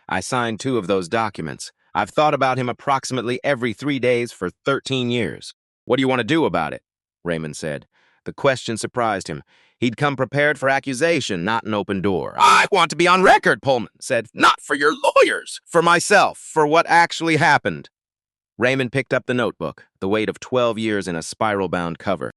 I signed 2 of those documents. I've thought about him approximately every 3 days for 13 years. What do you want to do about it?" Raymond said. The question surprised him. He'd come prepared for accusation, not an open door. "I want to be on record," Pullman said. "Not for your lawyers. For myself. For what actually happened." Raymond picked up the notebook, the weight of 12 years in a spiral-bound cover.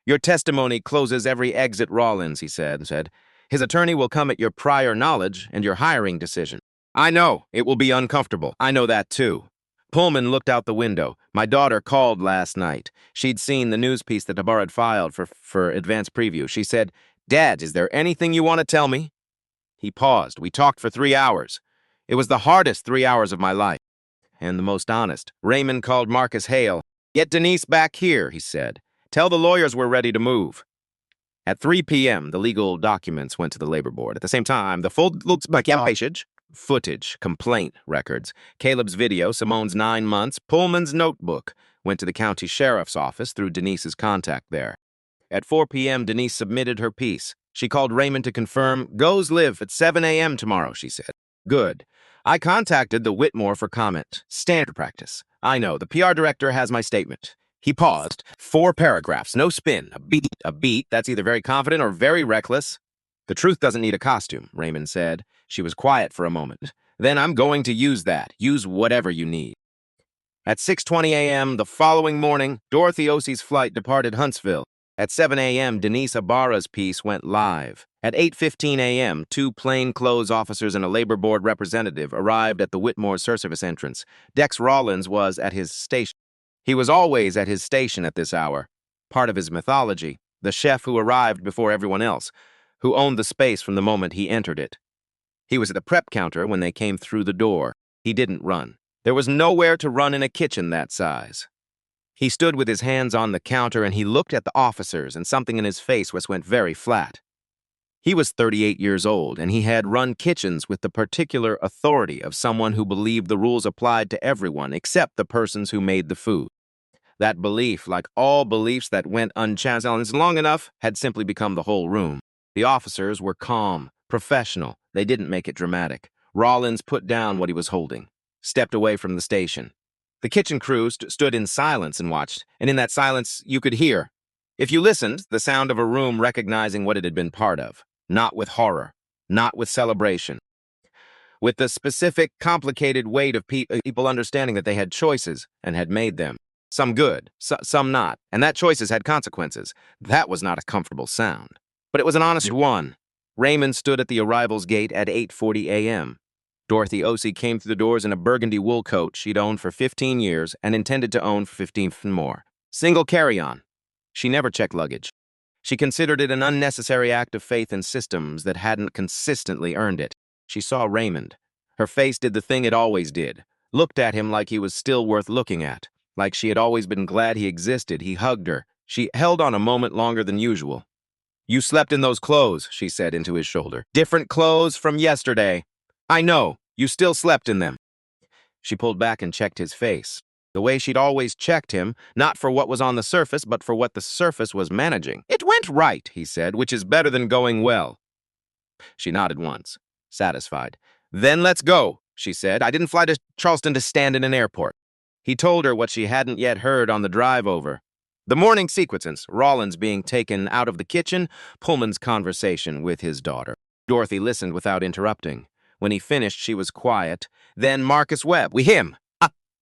"Your testimony closes every exit Rollins," he said. "His attorney will come at your prior knowledge and your hiring decision." "I know. It will be uncomfortable. I know that, too." Pullman looked out the window. "My daughter called last night. She'd seen the news piece that Tabar had filed for advance preview. She said, 'Dad, is there anything you want to tell me?'" He paused. "We talked for 3 hours. It was the hardest 3 hours of my life. And the most honest." Raymond called Marcus Hale. "Get Denise back here," he said. "Tell the lawyers we're ready to move." At 3 p.m., the legal documents went to the labor board. At the same time, the full footage, complaint records, Caleb's video, Simone's 9 months, Pullman's notebook went to the county sheriff's office through Denise's contact there. At 4 p.m., Denise submitted her piece. She called Raymond to confirm. "Goes live at 7 a.m. tomorrow," she said. "Good. I contacted the Whitmore for comment. Standard practice. I know, the PR director has my statement." He paused. 4 paragraphs, no spin, a beat. That's either very confident or very reckless. "The truth doesn't need a costume," Raymond said. She was quiet for a moment. "Then I'm going to use that. Use whatever you need." At 6:20 a.m. the following morning, Dorothy Osei's flight departed Huntsville. At 7 a.m., Denise Ibarra's piece went live. At 8:15 a.m., 2 plainclothes officers and a labor board representative arrived at the Whitmore Surservice entrance. Dex Rollins was at his station. He was always at his station at this hour. Part of his mythology, the chef who arrived before everyone else, who owned the space from the moment he entered it. He was at the prep counter when they came through the door. He didn't run. There was nowhere to run in a kitchen that size. He stood with his hands on the counter and he looked at the officers, and something in his face went very flat. He was 38 years old, and he had run kitchens with the particular authority of someone who believed the rules applied to everyone except the persons who made the food. That belief, like all beliefs that went unchallenged long enough, had simply become the whole room. The officers were calm, professional. They didn't make it dramatic. Rollins put down what he was holding, stepped away from the station. The kitchen crew stood in silence and watched, and in that silence you could hear, if you listened, the sound of a room recognizing what it had been part of, not with horror, not with celebration. With the specific, complicated weight of people understanding that they had choices and had made them. Some good, some not, and that choices had consequences. That was not a comfortable sound. But it was an honest one. Raymond stood at the arrivals gate at 8:40 a.m. Dorothy O.C. came through the doors in a burgundy wool coat she'd owned for 15 years and intended to own for 15 more. Single carry-on. She never checked luggage. She considered it an unnecessary act of faith in systems that hadn't consistently earned it. She saw Raymond. Her face did the thing it always did. Looked at him like he was still worth looking at. Like she had always been glad he existed. He hugged her. She held on a moment longer than usual. "You slept in those clothes," she said into his shoulder. "Different clothes from yesterday. I know. You still slept in them." She pulled back and checked his face. The way she'd always checked him, not for what was on the surface, but for what the surface was managing. "It went right," he said, "which is better than going well." She nodded once, satisfied. "Then let's go," she said. "I didn't fly to Charleston to stand in an airport." He told her what she hadn't yet heard on the drive over. The morning sequence, Rollins being taken out of the kitchen, Pullman's conversation with his daughter. Dorothy listened without interrupting. When he finished, she was quiet. Then Marcus Webb. Him.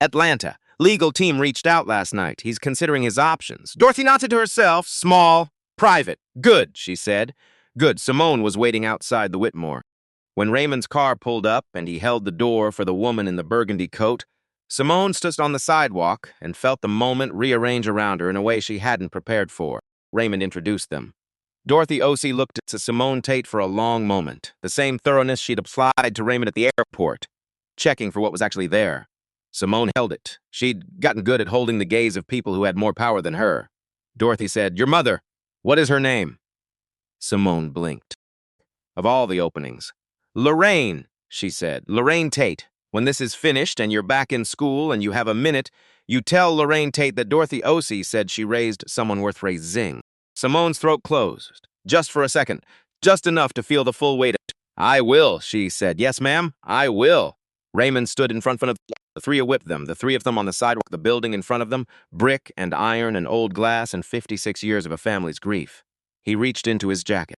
Atlanta. Legal team reached out last night. He's considering his options. Dorothy nodded to herself. Small. Private. Good, she said. Good. Simone was waiting outside the Whitmore. When Raymond's car pulled up and he held the door for the woman in the burgundy coat, Simone stood on the sidewalk and felt the moment rearrange around her in a way she hadn't prepared for. Raymond introduced them. Dorothy O.C. looked at Simone Tate for a long moment, the same thoroughness she'd applied to Raymond at the airport, checking for what was actually there. Simone held it. She'd gotten good at holding the gaze of people who had more power than her. Dorothy said, "Your mother, what is her name?" Simone blinked. Of all the openings. "Lorraine," she said. "Lorraine Tate. When this is finished and you're back in school and you have a minute, you tell Lorraine Tate that Dorothy O.C. said she raised someone worth raising." Simone's throat closed, just for a second, just enough to feel the full weight of it. "I will," she said. "Yes, ma'am, I will." Raymond stood in front of the three with them, the three of them on the sidewalk, the building in front of them, brick and iron and old glass and 56 years of a family's grief. He reached into his jacket,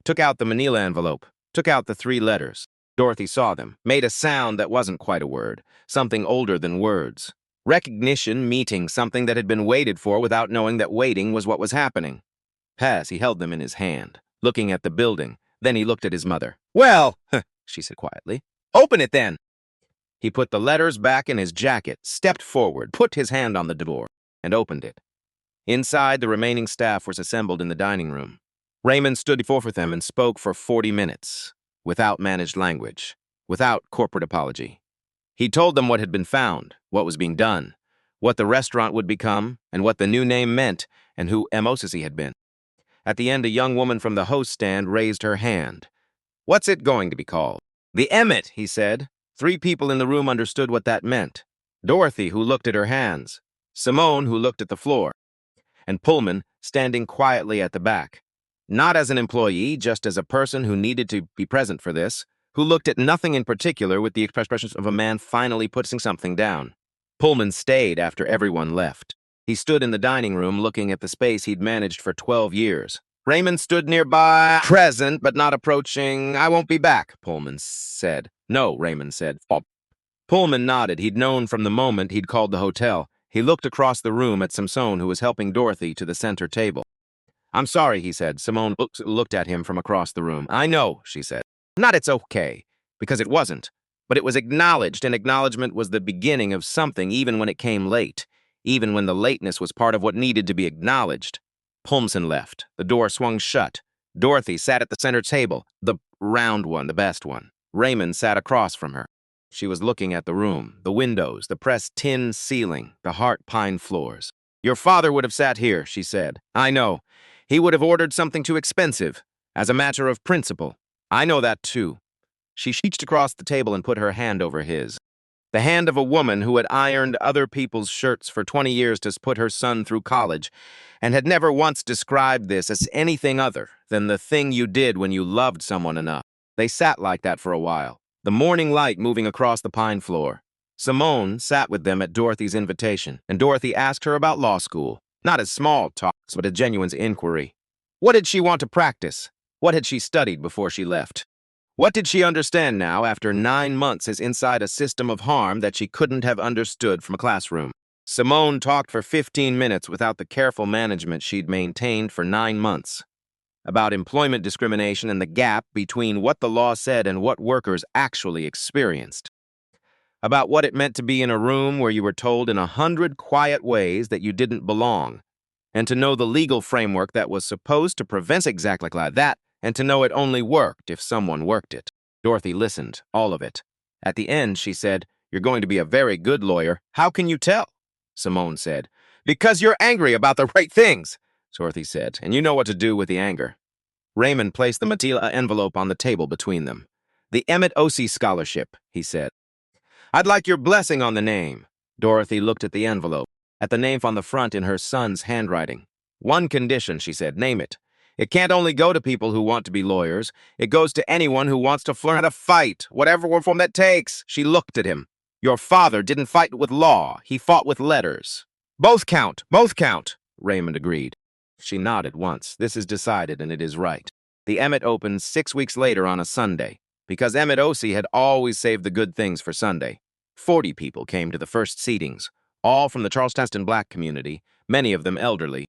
took out the manila envelope, took out the 3 letters. Dorothy saw them, made a sound that wasn't quite a word, something older than words. Recognition meeting something that had been waited for without knowing that waiting was what was happening. He held them in his hand, looking at the building. Then he looked at his mother. "Well," she said quietly, "open it then." He put the letters back in his jacket, stepped forward, put his hand on the door, and opened it. Inside, the remaining staff was assembled in the dining room. Raymond stood before them and spoke for 40 minutes, without managed language, without corporate apology. He told them what had been found, what was being done, what the restaurant would become, and what the new name meant, and who Mosesi had been. At the end, a young woman from the host stand raised her hand. "What's it going to be called?" "The Emmet," he said. 3 people in the room understood what that meant. Dorothy, who looked at her hands. Simone, who looked at the floor. And Pullman, standing quietly at the back. Not as an employee, just as a person who needed to be present for this, who looked at nothing in particular with the expressions of a man finally putting something down. Pullman stayed after everyone left. He stood in the dining room looking at the space he'd managed for 12 years. Raymond stood nearby, present but not approaching. "I won't be back," Pullman said. "No," Raymond said. Pullman nodded. He'd known from the moment he'd called the hotel. He looked across the room at Simone, who was helping Dorothy to the center table. "I'm sorry," he said. Simone looked at him from across the room. "I know," she said. "Not it's okay, because it wasn't. But it was acknowledged, and acknowledgement was the beginning of something, even when it came late, even when the lateness was part of what needed to be acknowledged." Pullman left. The door swung shut. Dorothy sat at the center table, the round one, the best one. Raymond sat across from her. She was looking at the room, the windows, the pressed tin ceiling, the heart pine floors. "Your father would have sat here," she said. "I know. He would have ordered something too expensive, as a matter of principle. I know that too." She reached across the table and put her hand over his. The hand of a woman who had ironed other people's shirts for 20 years to put her son through college, and had never once described this as anything other than the thing you did when you loved someone enough. They sat like that for a while, the morning light moving across the pine floor. Simone sat with them at Dorothy's invitation, and Dorothy asked her about law school, not as small talks, but a genuine inquiry. What did she want to practice? What had she studied before she left? What did she understand now after 9 months as inside a system of harm that she couldn't have understood from a classroom? Simone talked for 15 minutes without the careful management she'd maintained for 9 months. About employment discrimination and the gap between what the law said and what workers actually experienced. About what it meant to be in a room where you were told in 100 quiet ways that you didn't belong, and to know the legal framework that was supposed to prevent exactly like that, and to know it only worked if someone worked it. Dorothy listened, all of it. At the end, she said, "You're going to be a very good lawyer. How can you tell?" Simone said. "Because you're angry about the right things," Dorothy said, "and you know what to do with the anger." Raymond placed the Matila envelope on the table between them. "The Emmett Osee Scholarship," he said. "I'd like your blessing on the name." Dorothy looked at the envelope, at the name on the front in her son's handwriting. "One condition," she said, "name it. It can't only go to people who want to be lawyers. It goes to anyone who wants to learn how to fight, whatever form that takes." She looked at him. "Your father didn't fight with law. He fought with letters." Both count, Raymond agreed. She nodded once. "This is decided, and it is right." The Emmett opened 6 weeks later on a Sunday, because Emmett Osee had always saved the good things for Sunday. 40 people came to the first seatings, all from the Charleston black community, many of them elderly.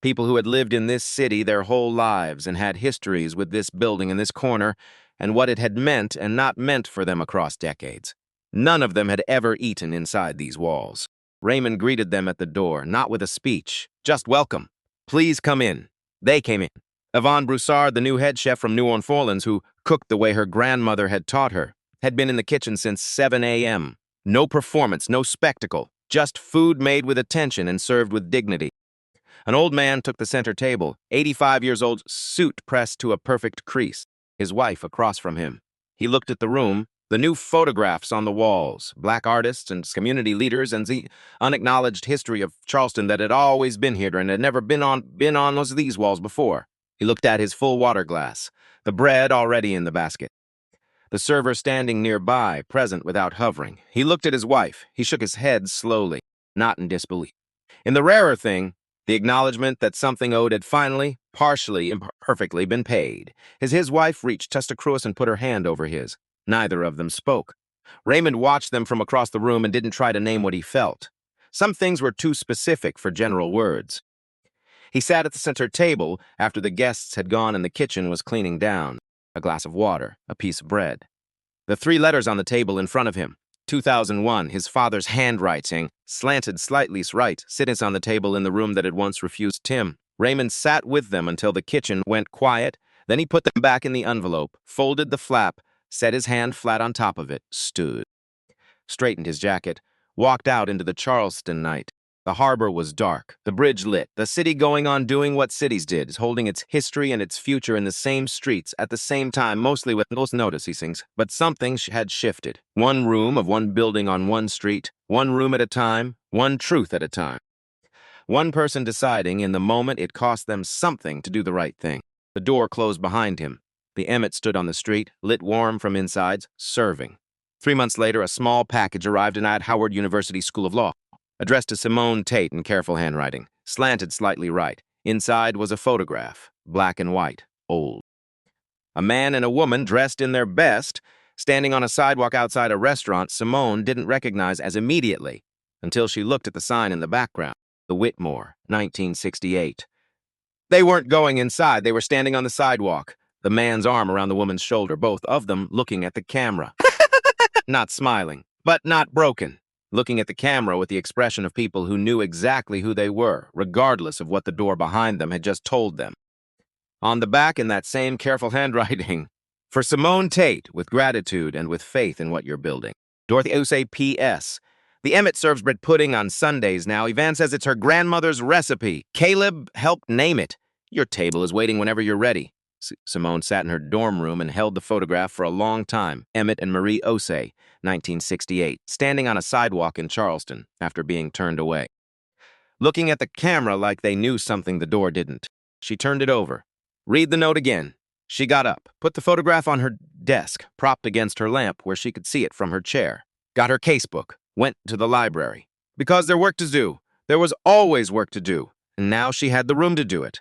People who had lived in this city their whole lives and had histories with this building in this corner and what it had meant and not meant for them across decades. None of them had ever eaten inside these walls. Raymond greeted them at the door, not with a speech, just welcome. "Please come in." They came in. Yvonne Broussard, the new head chef from New Orleans, who cooked the way her grandmother had taught her, had been in the kitchen since 7 a.m. No performance, no spectacle, just food made with attention and served with dignity. An old man took the center table, 85 years old, suit pressed to a perfect crease, his wife across from him. He looked at the room, the new photographs on the walls, black artists and community leaders, and the unacknowledged history of Charleston that had always been here and had never been on these walls before. He looked at his full water glass, the bread already in the basket, the server standing nearby, present without hovering. He looked at his wife. He shook his head slowly, not in disbelief. In the rarer thing, the acknowledgement that something owed had finally, partially, imperfectly been paid. As his wife reached Testacruis and put her hand over his, neither of them spoke. Raymond watched them from across the room and didn't try to name what he felt. Some things were too specific for general words. He sat at the center table after the guests had gone and the kitchen was cleaning down. A glass of water, a piece of bread. The 3 letters on the table in front of him. 2001, his father's handwriting, slanted slightly right, sitting on the table in the room that had once refused Tim. Raymond sat with them until the kitchen went quiet, then he put them back in the envelope, folded the flap, set his hand flat on top of it, stood, straightened his jacket, walked out into the Charleston night. The harbor was dark, the bridge lit, the city going on doing what cities did, holding its history and its future in the same streets at the same time, mostly with no notice, he sings. But something had shifted. One room of one building on one street, one room at a time, one truth at a time. One person deciding in the moment it cost them something to do the right thing. The door closed behind him. The Emmett stood on the street, lit warm from insides, serving. 3 months later, a small package arrived at Howard University School of Law, addressed to Simone Tate in careful handwriting, slanted slightly right. Inside was a photograph, black and white, old. A man and a woman dressed in their best, standing on a sidewalk outside a restaurant Simone didn't recognize as immediately, until she looked at the sign in the background, the Whitmore, 1968. They weren't going inside, they were standing on the sidewalk, the man's arm around the woman's shoulder, both of them looking at the camera. Not smiling, but not broken. Looking at the camera with the expression of people who knew exactly who they were, regardless of what the door behind them had just told them. On the back, in that same careful handwriting, "For Simone Tate, with gratitude and with faith in what you're building. Dorothy Osee, P.S. The Emmett serves bread pudding on Sundays now. Yvonne says it's her grandmother's recipe. Caleb helped name it. Your table is waiting whenever you're ready." Simone sat in her dorm room and held the photograph for a long time. Emmett and Marie Osee, 1968, standing on a sidewalk in Charleston after being turned away. Looking at the camera like they knew something the door didn't. She turned it over. "Read the note again." She got up, put the photograph on her desk, propped against her lamp where she could see it from her chair. Got her casebook, went to the library. Because there's work to do. There was always work to do, and now she had the room to do it.